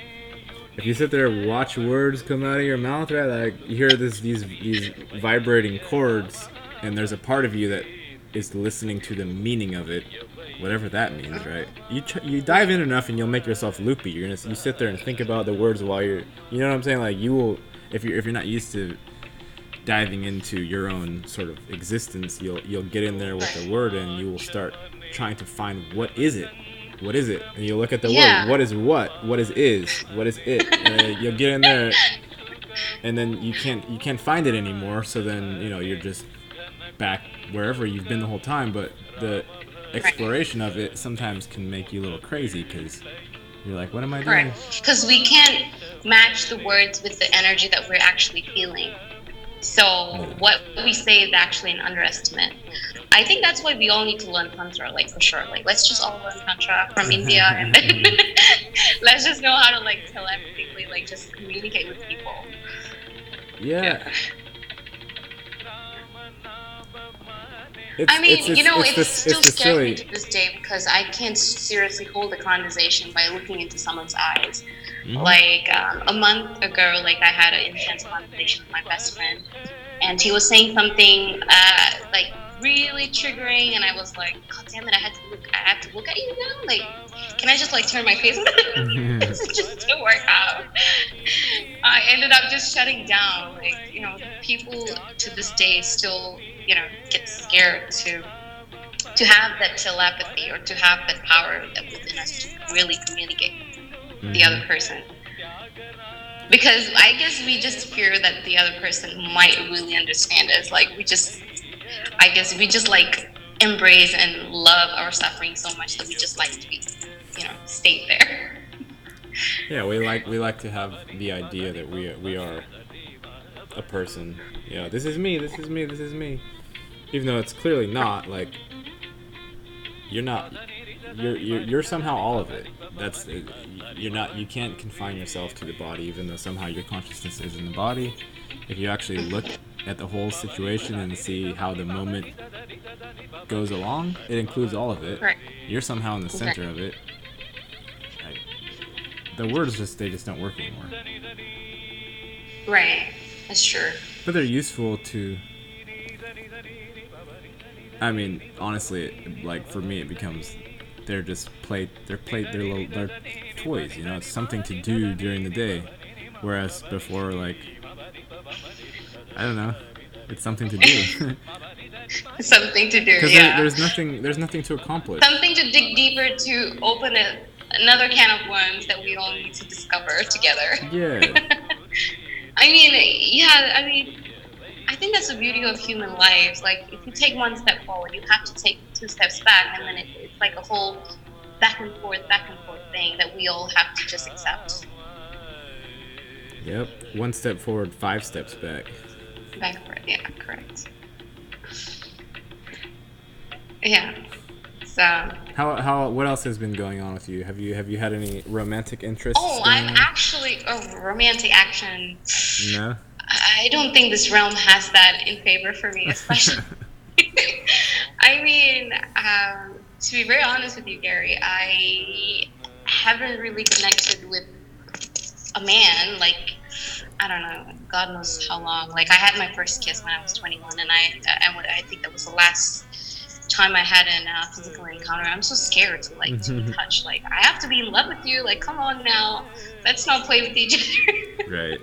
If you sit there and watch words come out of your mouth, right? Like you hear these vibrating chords, and there's a part of you that is listening to the meaning of it, whatever that means, right? You dive in enough, and you'll make yourself loopy. You sit there and think about the words while you know what I'm saying? Like you will, if you're not used to diving into your own sort of existence, you'll get in there with the word, and you will start trying to find what is it. What is it? And you look at the word. What is what? What is What is it? And you'll get in there, and then you can't find it anymore. So then you're just back wherever you've been the whole time. But the exploration of it sometimes can make you a little crazy, because you're like, what am I doing? Because we can't match the words with the energy that we're actually feeling. So what we say is actually an underestimate. I think that's why we all need to learn Tantra, like for sure. Like let's just all learn Tantra from India, and then let's just know how to like telepathically like just communicate with people. Yeah. It's still scary to this day, because I can't seriously hold a conversation by looking into someone's eyes. Mm-hmm. Like a month ago, like I had an intense conversation with my best friend, and he was saying something like really triggering, and I was like, God damn it, I have to look at you now. Like, can I just like turn my face? It just didn't work out. I ended up just shutting down. Like, people to this day still, get scared to have that telepathy, or to have that power that within us to really communicate with the other person. Because I guess we just fear that the other person might really understand us. Like I guess we just like embrace and love our suffering so much that we just like to be, stay there. Yeah, we like to have the idea that we are a person. Yeah, this is me. This is me. This is me. Even though it's clearly not. Like you're not. You're somehow all of it. You're not. You can't confine yourself to the body, even though somehow your consciousness is in the body. If you actually look at the whole situation and see how the moment goes along, it includes all of it. Right. You're somehow in the center of it. The words they just don't work anymore. Right. That's true. But they're useful to. I mean, honestly, like for me, it becomes they're just they're toys. It's something to do during the day, whereas before, like, I don't know, it's something to do. Something to do. Because yeah. There's nothing to accomplish. Something to dig deeper, to open another can of worms that we all need to discover together. Yeah. I think that's the beauty of human life. Like, if you take one step forward, you have to take 2 steps back, and then it's like a whole back and forth thing that we all have to just accept. Yep. 1 step forward, 5 steps back. Backward, yeah, correct. Yeah. So. How? What else has been going on with you? Have you had any romantic interests? Oh, I'm actually romantic action. No. I don't think this realm has that in favor for me, especially to be very honest with you, Gary, I haven't really connected with a man, like, I don't know, God knows how long. Like, I had my first kiss when I was 21, and I think that was the last time I had a physical encounter. I'm so scared to like to be touched. Like, I have to be in love with you. Like, come on now, let's not play with each other. Right.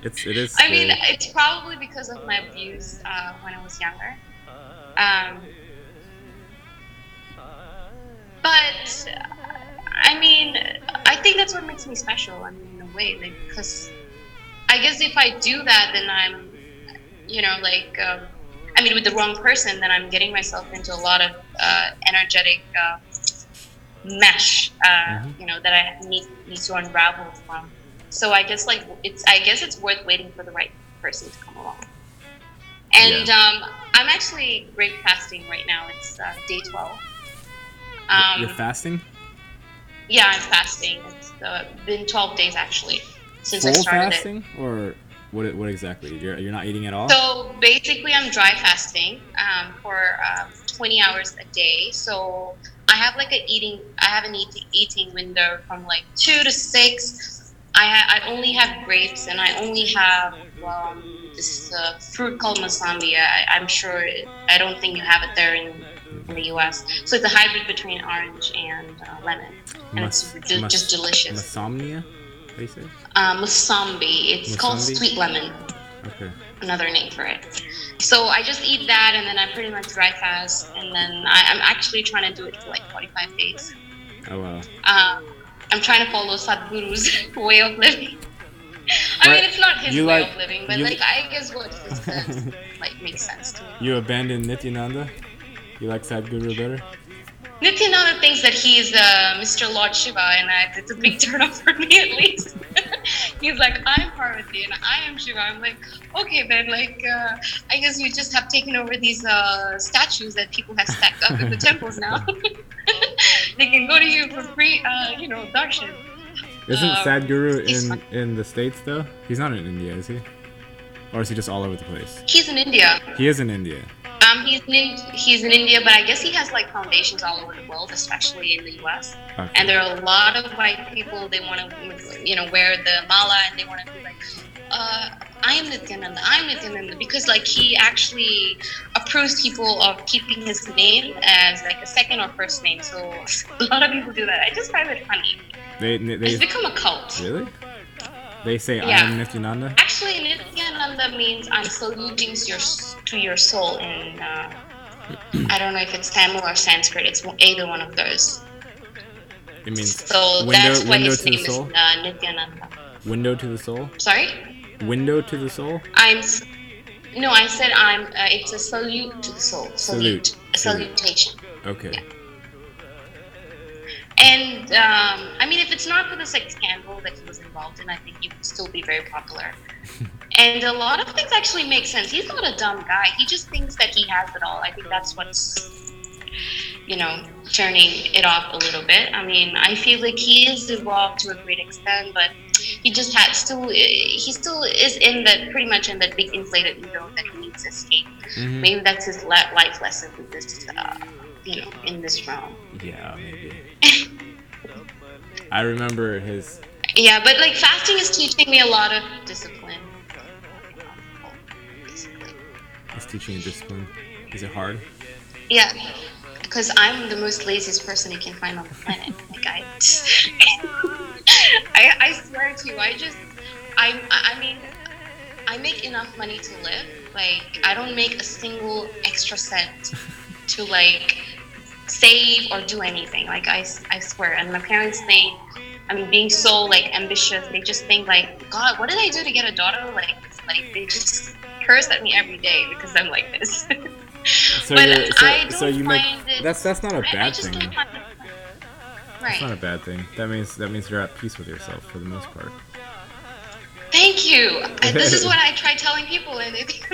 It is. I mean, it's probably because of my abuse when I was younger. But I mean, I think that's what makes me special. I mean, in a way, like, because I guess if I do that, then I'm, like, I mean, with the wrong person, then I'm getting myself into a lot of energetic mesh, that I need to unravel from. So I guess it's worth waiting for the right person to come along. And I'm actually break fasting right now. It's day 12. You're fasting? Yeah, I'm fasting. It's been 12 days actually since I Full started fasting? it. Or what exactly? You're not eating at all? So basically, I'm dry fasting for 20 hours a day. So I have like an eating window from like 2 to 6. I only have grapes, and I only have this fruit called Mosambi. I'm sure, I don't think you have it there in the U.S. So it's a hybrid between orange and lemon, and it's just delicious. Masomnia? What do you say? Mosambi. It's called Mosambi? sweet lemon. Okay. Another name for it. So I just eat that, and then I pretty much dry fast, and then I'm actually trying to do it for like 45 days. Oh wow. I'm trying to follow Sadhguru's way of living. I mean, it's not his way of living, but like, I guess what he says like makes sense to me. You abandoned Nityananda? You like Sadhguru better? Nityananda thinks that he's Mr. Lord Shiva, and it's a big turn off for me at least. He's like, I'm Parvati and I am Shiva. I'm like, okay then, like, I guess you just have taken over these statues that people have stacked up in the temples now. They can go to you for free, darshan. Isn't Sadhguru in the States though? He's not in India, is he? Or is he just all over the place? He's in India. He is in India. He's in India, but I guess he has like foundations all over the world, especially in the U.S. Okay. And there are a lot of white people. They want to, wear the mala, and they want to be like, I am Nityananda. I'm Nityananda, because like he actually approves people of keeping his name as like a second or first name. So a lot of people do that. I just find it funny. It's become a cult. Really? They say I am Nityananda? Actually, Nityananda means I'm saluting to your soul in, I don't know if it's Tamil or Sanskrit. It's either one of those. It means so that's why his name is Nityananda. Window to the soul? Sorry? Window to the soul? I said it's a salute to the soul. Salute. A salutation. Okay. Yeah. And, I mean, if it's not for the sex scandal that he was involved in, I think he would still be very popular. And a lot of things actually make sense. He's not a dumb guy. He just thinks that he has it all. I think that's what's, turning it off a little bit. I mean, I feel like he is evolved to a great extent, but he just he still is pretty much in that big inflated ego that he needs to escape. Mm-hmm. Maybe that's his life lesson with this, in this realm. Yeah, maybe. I remember his... Yeah, but like fasting is teaching me a lot of discipline. It's teaching you discipline. Is it hard? Yeah, because I'm the most laziest person you can find on the planet. Like I swear to you, I mean, I make enough money to live. Like, I don't make a single extra cent to like save or do anything. Like, I swear. And my parents think, being so like ambitious, they just think like, God, what did I do to get a daughter like this? Like, they just curse at me every day because I'm like this. So but that's not a bad thing. Right. That's not a bad thing. That means you're at peace with yourself for the most part. Thank you. This is what I try telling people, and they think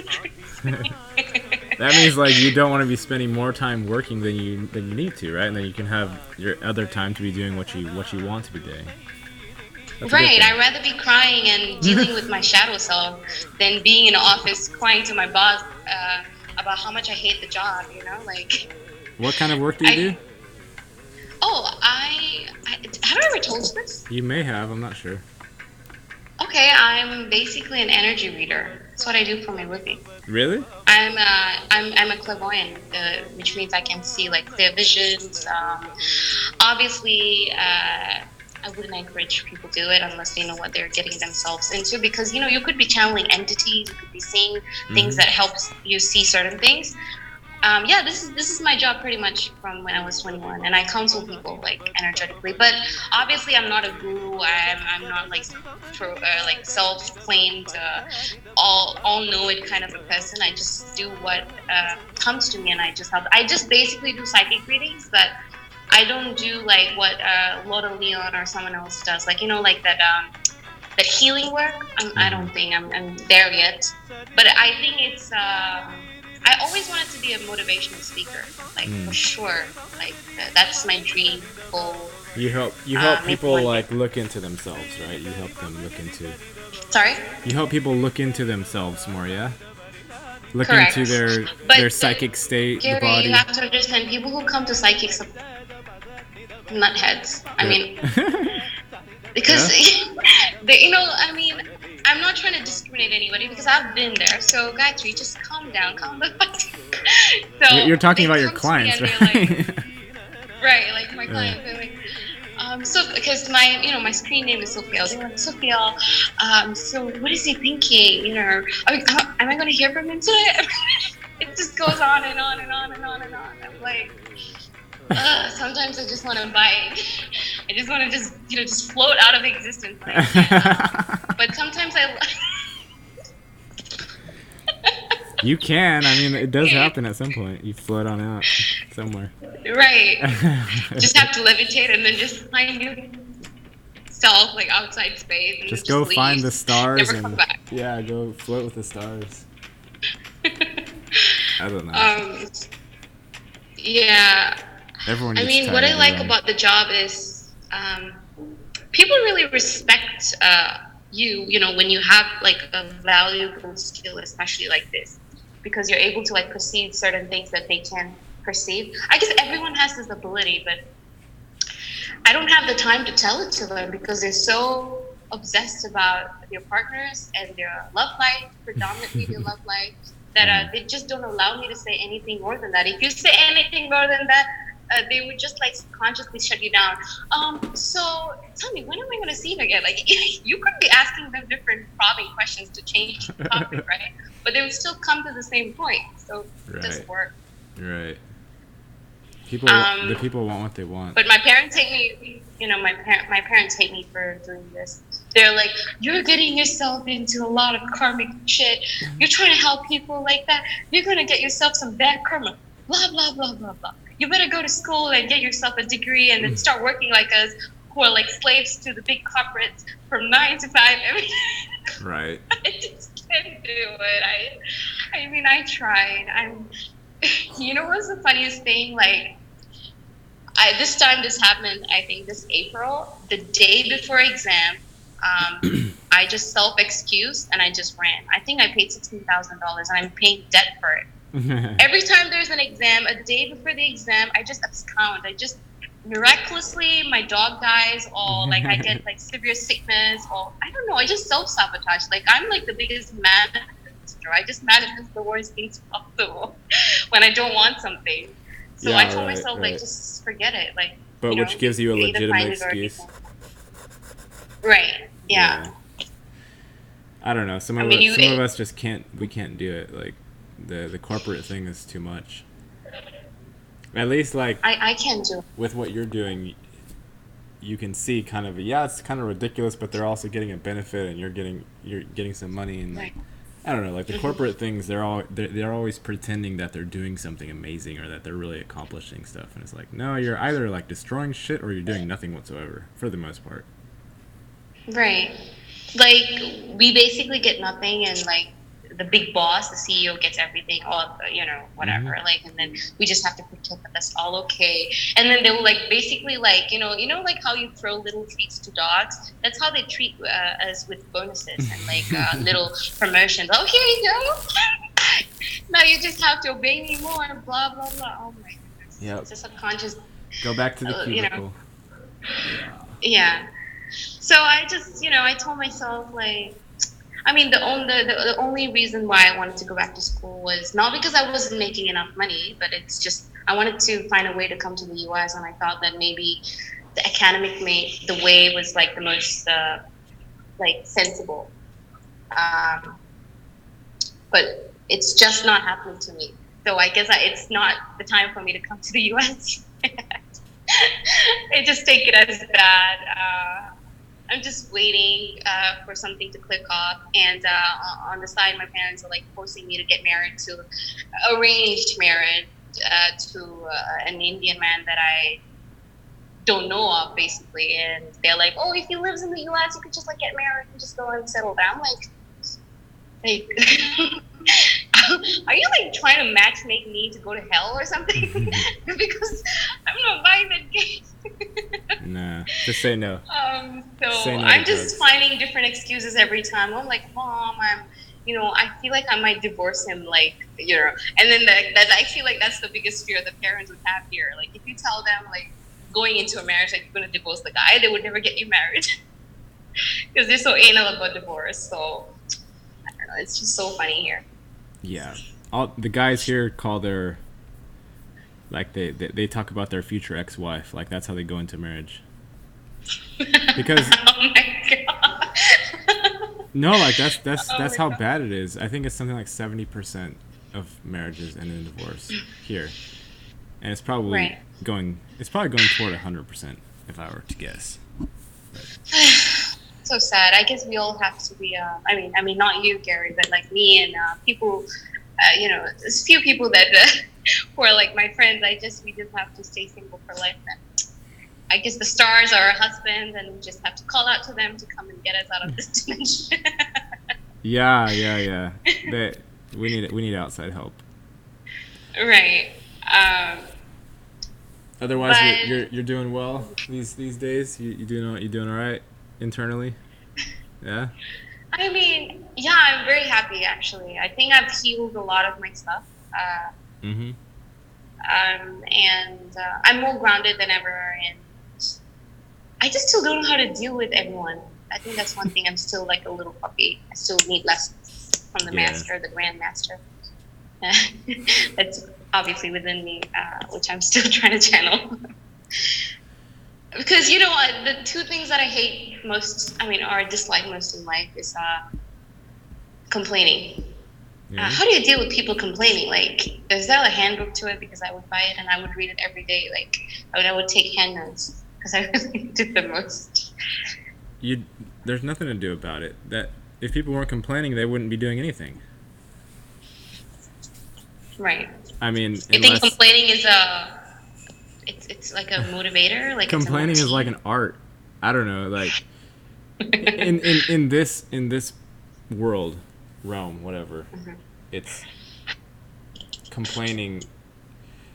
that means like you don't want to be spending more time working than you need to, right? And then you can have your other time to be doing what you want to be doing. Right. I'd rather be crying and dealing with my shadow self than being in an office crying to my boss about how much I hate the job. Like. What kind of work do you do? Have I ever told you this? You may have. I'm not sure. Okay, I'm basically an energy reader. That's what I do for my living. Really? I'm a clairvoyant, which means I can see like clear visions. Obviously, I wouldn't encourage people to do it unless they know what they're getting themselves into, because you could be channeling entities, you could be seeing things that helps you see certain things. Yeah, this is my job pretty much from when I was 21, and I counsel people like energetically. But obviously, I'm not a guru. I'm not like like self-claimed all know it kind of a person. I just do what comes to me, and I just help. I just basically do psychic readings, but I don't do like what Loda Leon or someone else does. Like like that healing work. I don't think I'm there yet, but I think it's. I always wanted to be a motivational speaker, like for sure. Like that's my dream goal. You help people like look into themselves, right? You help them look into. Sorry. You help people look into themselves more, yeah. Look Correct. into their psychic state, Gary, the body. you have to understand, people who come to psychics are nutheads. I mean, because I mean, I'm not trying to discriminate anybody because I've been there. So Gaythri, just calm down, calm the fuck down. So you're talking about your clients, right? Like, right, like my clients. They're like, so because my screen name is Sophia. They're like, Sophia, so what is he thinking? Am I going to hear from him today? It just goes on and on and on and on and on. I'm like, sometimes I just want to bite. I just want to just float out of existence. But sometimes You can. I mean, it does happen at some point. You float on out somewhere. Right. Just have to levitate and then just find yourself like outside space. And just go leave. find the stars Never and come back. Yeah, go float with the stars. I don't know. Yeah. Everyone gets tired what I of like them. about the job is people really respect you when you have like a valuable skill, especially like this, because you're able to like perceive certain things that they can perceive. I guess everyone has this ability, but I don't have the time to tell it to them because they're so obsessed about their partners and their love life, predominantly their love life, that they just don't allow me to say anything more than that. If you say anything more than that, they would just like subconsciously shut you down. So tell me, when am I going to see you again? Like, you could be asking them different probing questions to change the topic, right? But they would still come to the same point. So it doesn't work. Right. The people want what they want. But my parents hate me. My parents hate me for doing this. They're like, you're getting yourself into a lot of karmic shit. You're trying to help people like that. You're going to get yourself some bad karma. Blah, blah, blah, blah, blah. You better go to school and get yourself a degree and then start working like us, who are like slaves to the big corporates from 9 to 5 every day. Right. I just can't do it. I mean, I tried. What's the funniest thing? Like, this happened, I think this April, the day before exam, I just self-excused and I just ran. I think I paid $16,000 and I'm paying debt for it. Every time there's an exam, a day before the exam, I just abscond. I just miraculously, my dog dies, or like I get like severe sickness, or I don't know, I just self-sabotage. Like, I'm like the biggest manifestor. I just manifest the worst things possible when I don't want something. So I told myself, like, just forget it. Like, but which gives you a legitimate excuse. Right. Yeah. I don't know. Some of us just can't. We can't do it. Like, the corporate thing is too much. At least, like, I can't do it. With what you're doing, you can see kind of it's kind of ridiculous, but they're also getting a benefit, and you're getting some money, and like, I don't know, like the corporate things, they're always pretending that they're doing something amazing or that they're really accomplishing stuff, and it's like, no, you're either like destroying shit or you're doing nothing whatsoever for the most part. Right. Like, we basically get nothing, and like the big boss, the CEO, gets everything, or whatever. Like, and then we just have to pretend that that's all okay. And then they will like basically like like how you throw little treats to dogs. That's how they treat us with bonuses and like little promotions. Oh, here you go. Now you just have to obey me more. Blah blah blah. Oh my goodness. Yep. It's a subconscious, Go back to the you know, cubicle. Yeah. yeah. So I just, I told myself like, I mean, the only reason why I wanted to go back to school was not because I wasn't making enough money, but it's just I wanted to find a way to come to the U.S. and I thought that maybe the the way was like the most like sensible. Um, but it's just not happening to me. So I guess it's not the time for me to come to the U.S. I just take it as that. I'm just waiting for something to click off. And on the side, my parents are like forcing me to get married to arranged marriage to an Indian man that I don't know of, basically. And they're like, "Oh, if he lives in the U.S., you could just like get married and just go and settle down." Like, are you like trying to match make me to go to hell or something? Because I'm not buying that game. Nah, just say no. So Say no to I'm just drugs. finding different excuses every time. I'm like, Mom, I feel like I might divorce him, like, and then that's I feel like that's the biggest fear the parents would have here. Like, if you tell them, like, going into a marriage, like, you're going to divorce the guy, they would never get you married because they're so anal about divorce. So, I don't know. It's just so funny here. Yeah. All the guys here call their like they talk about their future ex-wife. Like that's how they go into marriage. Because Oh my God. no, like that's Oh that's my how God. bad it is. I think it's something like 70% of marriages end in divorce here, and Right. it's probably going toward 100% if I were to guess. So sad. I guess we all have to be. I mean, not you, Gary, but like me and people. There's a few people that who are like my friends. We just have to stay single for life. And I guess the stars are our husbands, and we just have to call out to them to come and get us out of this dimension. Yeah. That we need outside help. Right. Otherwise, you're But you're doing well these days. You doing all right internally. Yeah. I mean, yeah, I'm very happy actually. I think I've healed a lot of my stuff. Mm-hmm. And I'm more grounded than ever, and I just still don't know how to deal with everyone. I think that's one thing. I'm still like a little puppy. I still need lessons from the Yeah. master, the grandmaster. That's obviously within me, which I'm still trying to channel. Because you know what, the two things that I hate most, or dislike most in life is complaining. Yeah. How do you deal with people complaining? Like, is there a handbook to it? Because I would buy it and I would read it every day. Like, I would take hand notes because I really did the most. There's nothing to do about it. That if people weren't complaining, they wouldn't be doing anything. Right. I mean, You think unless complaining is it's like a motivator? Like complaining it's a is like an art. I don't know, like in this world, realm, whatever. It's complaining.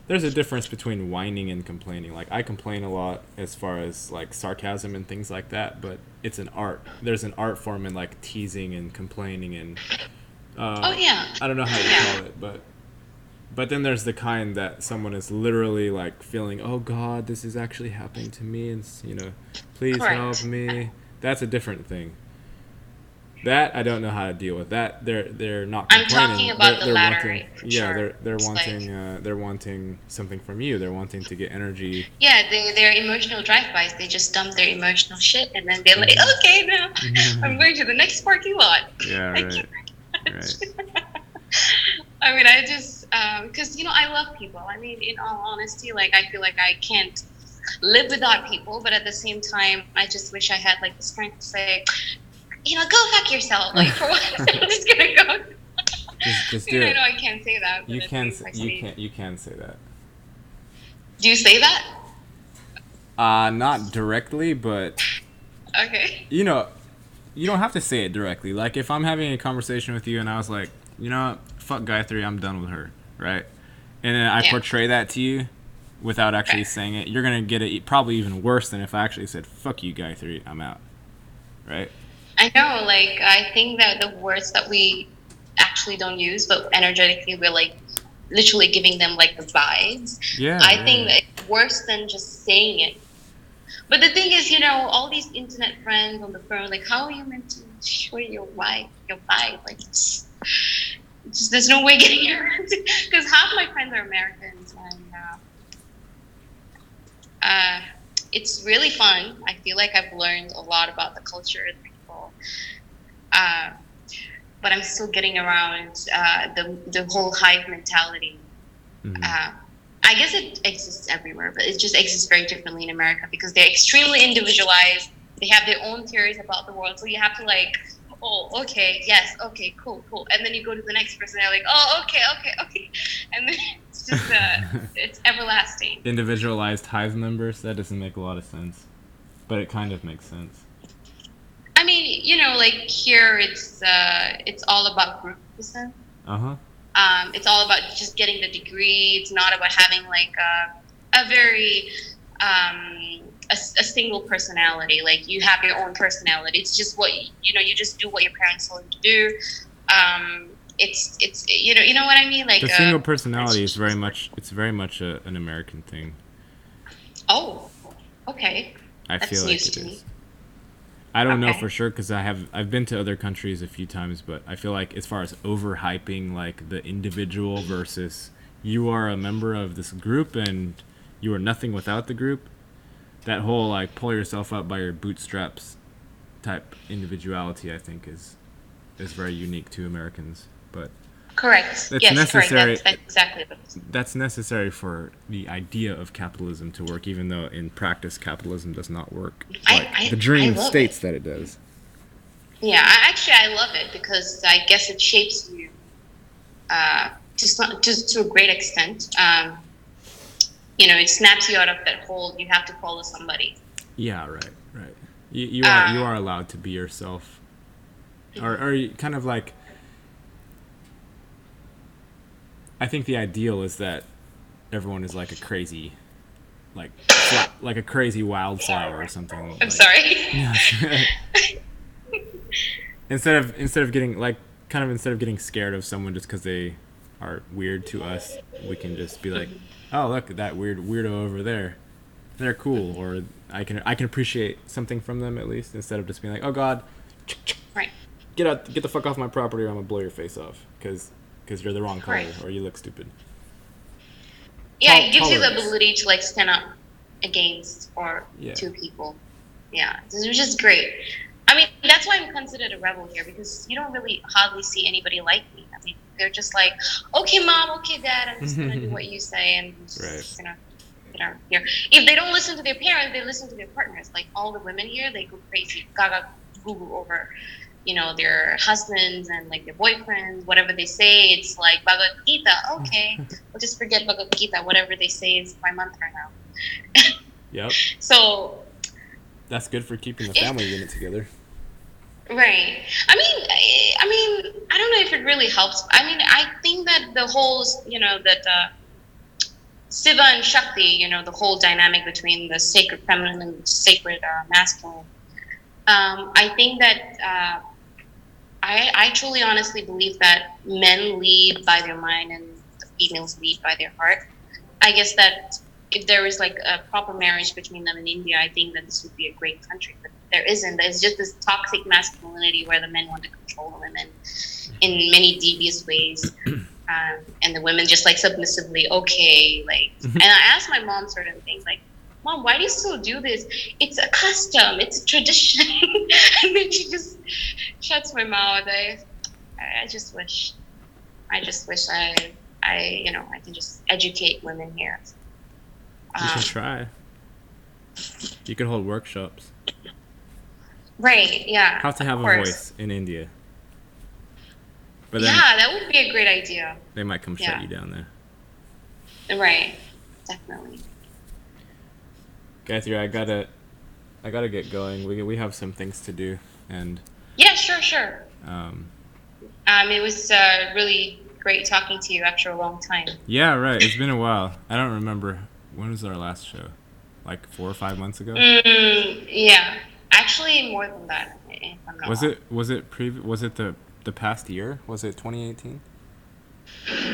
There's a difference between whining and complaining. Like I complain a lot as far as like sarcasm and things like that, but it's an art. There's an art form in like teasing and complaining and Oh yeah. I don't know how you Yeah. call it, but then there's the kind that someone is literally like feeling, oh God, this is actually happening to me, and please help Correct. me. That's a different thing. That I don't know how to deal with. That they're not I'm talking complaining. about the They're latter, wanting, right? For yeah, sure. they're It's like, wanting something from you. They're wanting to get energy. yeah, they're emotional drive-bys. They just dump their emotional shit and then they're like, okay, now I'm going to the next parking lot. Yeah, Thank you right, very right. much. I just, because, I love people. I mean, in all honesty, like, I feel like I can't live without people, but at the same time, I just wish I had, like, the strength to say, go fuck yourself. Like, for what? I'm just going to go. Just do I it. know I can't say that, but You at can least I you can say that. Do you say that? Not directly, but Okay. you know, you don't have to say it directly. Like if I'm having a conversation with you and I was like, you know what, fuck Gaythri, I'm done with her, right? And then I Yeah. portray that to you without actually Okay. saying it, you're gonna get it probably even worse than if I actually said, fuck you, Gaythri, I'm out, right? I know, like, I think that the words that we actually don't use, but energetically we're like literally giving them like the vibes. Yeah, I yeah, think yeah. that it's worse than just saying it. But the thing is, all these internet friends on the phone, like, how are you meant to show your vibe? Like, just there's no way getting around it. Because half my friends are Americans, and uh, it's really fun. I feel like I've learned a lot about the culture of the people. Uh, but I'm still getting around the whole hive mentality. Mhm. I guess it exists everywhere, but it just exists very differently in America because they're extremely individualized. They have their own theories about the world, so you have to like, oh, okay, yes, okay, cool, cool, and then you go to the next person, they're like, oh, okay, okay, okay, and then it's just it's everlasting. Individualized hive members. That doesn't make a lot of sense, but it kind of makes sense. I mean, like here, it's all about groupism. Uh huh. It's all about just getting the degree. It's not about having like a very a single personality. Like you have your own personality. It's just what you just do what your parents told you to do. It's you know what I mean. Like The single personality is very much. It's very much an American thing. oh, okay, I that's feel like news it to me. is. I don't know for Okay. sure because I've been to other countries a few times, but I feel like as far as overhyping like the individual versus you are a member of this group and you are nothing without the group, that whole like pull yourself up by your bootstraps type individuality, I think is very unique to Americans. But Correct. that's Yes, correct. necessary. That's exactly what. That's necessary for the idea of capitalism to work, even though in practice capitalism does not work. Like the I dream love states it. that it does. Yeah, I love it because I guess it shapes you to a great extent. It snaps you out of that hole. You have to follow somebody. Yeah, right, right. You are Uh, allowed to be yourself, or you kind of like. I think the ideal is that everyone is like a crazy, like a crazy wildflower or something. I'm Like sorry. yeah. instead of getting like kind of instead of getting scared of someone just because they are weird to us, we can just be like, oh look at that weird weirdo over there. They're cool, or I can appreciate something from them at least instead of just being like, oh god, Right. get the fuck off my property or I'm gonna blow your face off because you're the wrong color Right. or you look stupid. Yeah, it gives you the Tolerance. ability to like stand up against or Yeah. to people. Yeah, which is great. I mean, that's why I'm considered a rebel here because you don't really hardly see anybody like me. I mean, they're just like, okay, mom, okay, dad, I'm just gonna do what you say, and I'm Right. just gonna get out here. If they don't listen to their parents, they listen to their partners. Like all the women here, they go crazy, gaga, Google over, their husbands and like their boyfriends. Whatever they say, it's like Bhagavad Gita. Okay, we'll just forget Bhagavad Gita. Whatever they say is my mantra now. Yep. So That's good for keeping the It- family unit together. right. I mean, I don't know if it really helps. I mean, I think that the whole, that Siva and Shakti, the whole dynamic between the sacred feminine and the sacred masculine. I think that I truly, honestly believe that men lead by their mind and the females lead by their heart. I guess that if there was like a proper marriage between them in India, I think that this would be a great country. But there isn't. There's just this toxic masculinity where the men want to control the women in many devious ways. And the women just like submissively, okay, like, and I asked my mom certain things like, Mom, why do you still do this? It's a custom, it's a tradition. And then she just shuts my mouth. I just wish, I can just educate women here. You can try. You can hold workshops. Right, yeah. How to have of a course. voice in India. But then Yeah, that would be a great idea. they might come shut Yeah. you down there. Right, definitely. Gaythri, I gotta get going. We have some things to do, and Yeah, sure. um, It was really great talking to you after a long time. yeah, right. It's been a while. I don't remember when was our last show, like 4 or 5 months ago. Yeah, actually more than that. If I'm not Was wrong. it was it the past year? Was it 2018?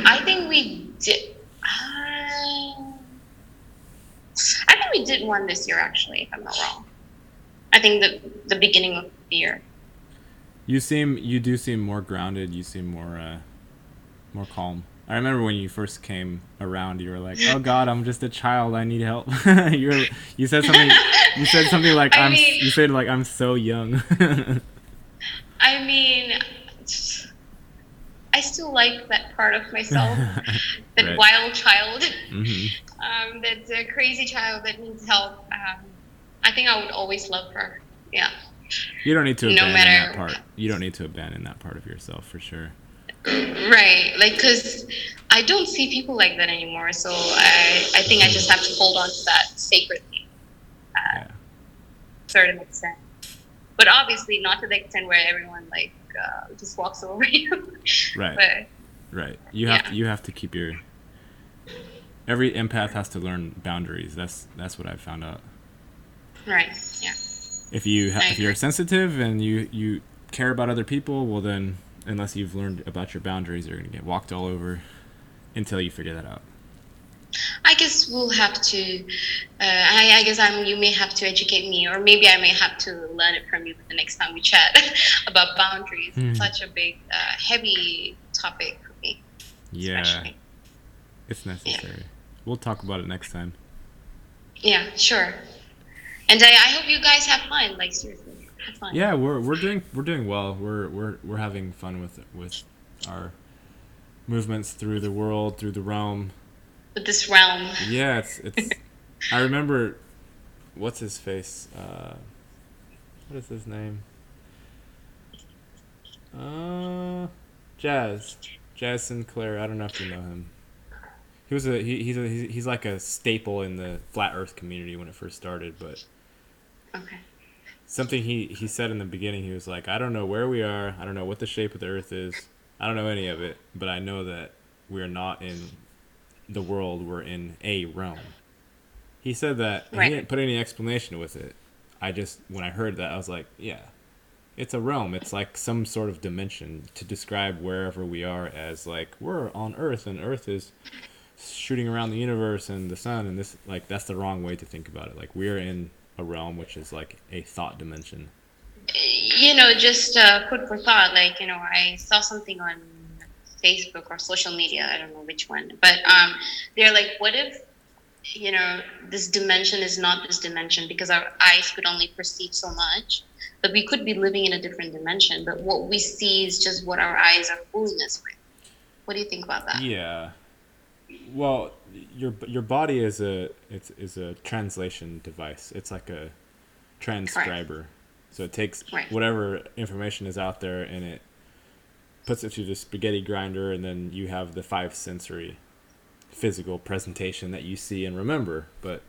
I think we did. I think we did one this year, actually, if I'm not wrong. I think the beginning of the year. You do seem more grounded. You seem more calm. I remember when you first came around, you were like, "Oh God, I'm just a child. I need help." You said something. You said something like, I mean, You said like, "I'm so young." I mean, I still like that part of myself, that Right. wild child, Mm-hmm. that crazy child that needs help. I think I would always love her. Yeah, You don't need to no abandon that matter. part. You don't need to abandon that part of yourself for sure. Right, like, because I don't see people like that anymore. So I think I just have to hold on to that sacredly, Yeah. to a certain extent. But obviously, not to the extent where everyone like just walks over you. Right. But Right. yeah, You have to keep your every empath has to learn boundaries. That's what I've found out. right, yeah, I If you're agree. sensitive and you care about other people, well then unless you've learned about your boundaries, you're gonna get walked all over until you figure that out. I guess we'll have to. I guess you may have to educate me, or maybe I may have to learn it from you the next time we chat about boundaries. It's such a big, heavy topic for me, Yeah, especially. it's Yeah, necessary. We'll talk about it next time. yeah, sure. And I hope you guys have fun. Like, seriously, have fun Yeah, we're doing well. We're having fun with our movements through the world, through the realm. with this realm. Yeah, it's. I remember, what's his face? What is his name? Uh, Jazz, Jazz Sinclair. I don't know if you know him. He was he's like a staple in the flat Earth community when it first started. But Okay. something he said in the beginning, he was like, I don't know where we are. I don't know what the shape of the Earth is. I don't know any of it, but I know that we're not in the world. We're in a realm. He said that, and he Right. didn't put any explanation with it. I just, when I heard that, I was like, yeah, it's a realm. It's like some sort of dimension to describe wherever we are as like we're on Earth and Earth is shooting around the universe and the sun and this, like, that's the wrong way to think about it. Like we're in a realm which is like a thought dimension. Just food for thought. Like, I saw something on Facebook or social media. I don't know which one, but they're like, what if this dimension is not this dimension because our eyes could only perceive so much, but we could be living in a different dimension. But what we see is just what our eyes are fooling us with. What do you think about that? Yeah. Well, your body is a translation device. It's like a Correct. transcriber. So it takes Right. whatever information is out there and it puts it through the spaghetti grinder, and then you have the five sensory physical presentation that you see and remember. But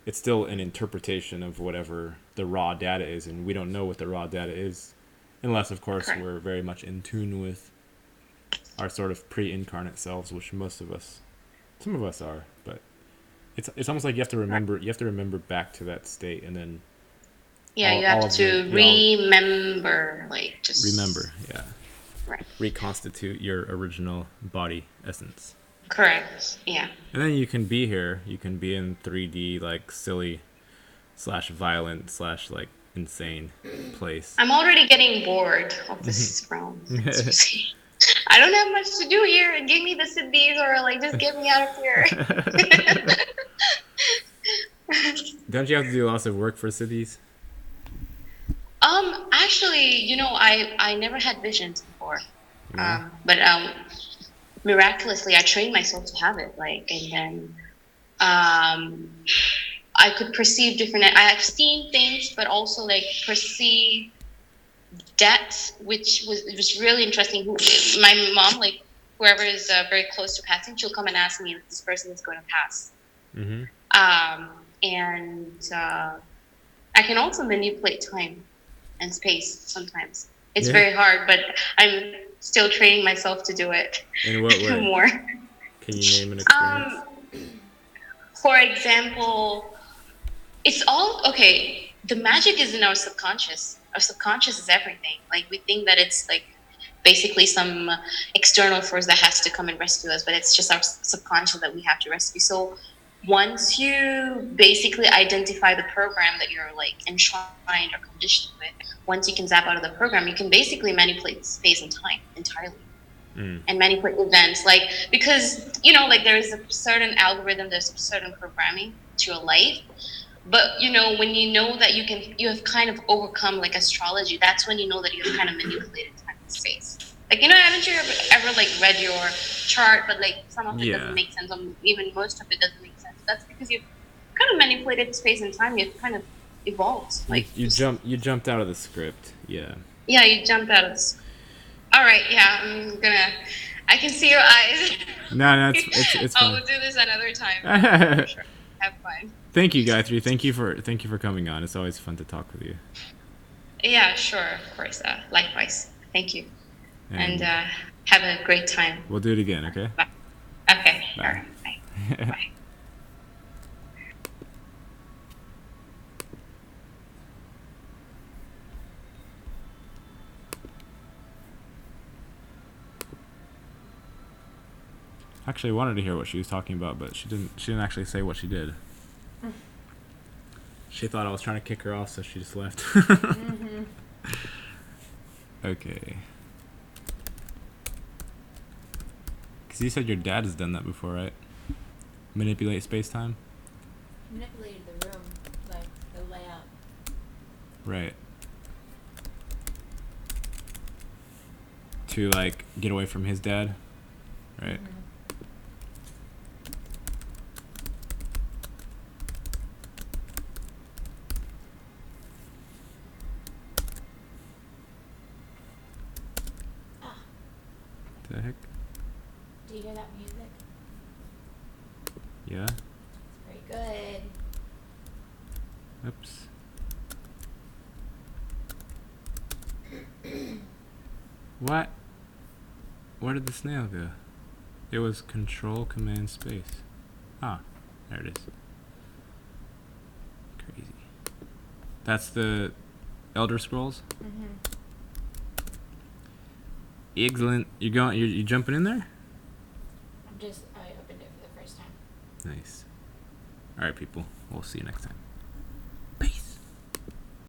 it's still an interpretation of whatever the raw data is, and we don't know what the raw data is unless, of course, Correct. we're very much in tune with our sort of pre-incarnate selves, which some of us are. But it's almost like Right. you have to remember back to that state, and then Yeah, you all have of to the all remember, like, just remember, yeah, right. reconstitute your original body essence. Correct. Yeah. And then you can be here. You can be in 3D, like silly slash violent slash like insane place. I'm already getting bored of this realm. Seriously. I don't have much to do here. Give me the cities, or like just get me out of here. Don't you have to do lots of work for cities? Actually, I never had visions before. No. But miraculously, I trained myself to have it. Like, and then I could perceive different. I have seen things, but also like perceive death, which was really interesting. My mom, like, whoever is very close to passing, she'll come and ask me if this person is going to pass. Mm-hmm. And I can also manipulate time and space sometimes. It's Yeah. very hard, but I'm still training myself to do it In what way? more. Can you name an experience? Um, for example, it's all okay. The magic is in our subconscious. Our subconscious is everything. Like, we think that it's like basically some external force that has to come and rescue us, but it's just our subconscious that we have to rescue. So once you basically identify the program that you're like enshrined or conditioned with, once you can zap out of the program, you can basically manipulate space and time entirely. And manipulate events, like, because like there's a certain algorithm, there's a certain programming to your life, but when you know that you have kind of overcome like astrology, that's when you know that you have kind of manipulated time and space. Like, haven't you ever like read your chart, but like some of it Yeah. doesn't make sense, or even most of it doesn't make sense? That's because you've kind of manipulated space and time. You've kind of evolved, like You jumped out of the script. Yeah. yeah, you jumped out of this. All right, yeah, I can see your eyes. No, it's I'll fine. do this another time. For sure. Have fun. Thank you, Gaythri. Thank you for coming on. It's always fun to talk with you. Yeah, sure, of course. Likewise. Thank you. And have a great time. We'll do it again, okay? Bye. Okay. Bye. All right. Bye. Bye. Actually, I wanted to hear what she was talking about, but she didn't actually say what she did. She thought I was trying to kick her off, so she just left. Okay. Because you said your dad has done that before, right? Manipulate space-time? Manipulated the room, like the layout. Right. To, like, get away from his dad? Right. The heck? Do you hear that music? Yeah? Very good. Oops. What? Where did the snail go? It was Control Command Space. Ah, there it is. Crazy. That's the Elder Scrolls? Excellent. You jumping in there? I opened it for the first time. Nice. Alright, people. We'll see you next time.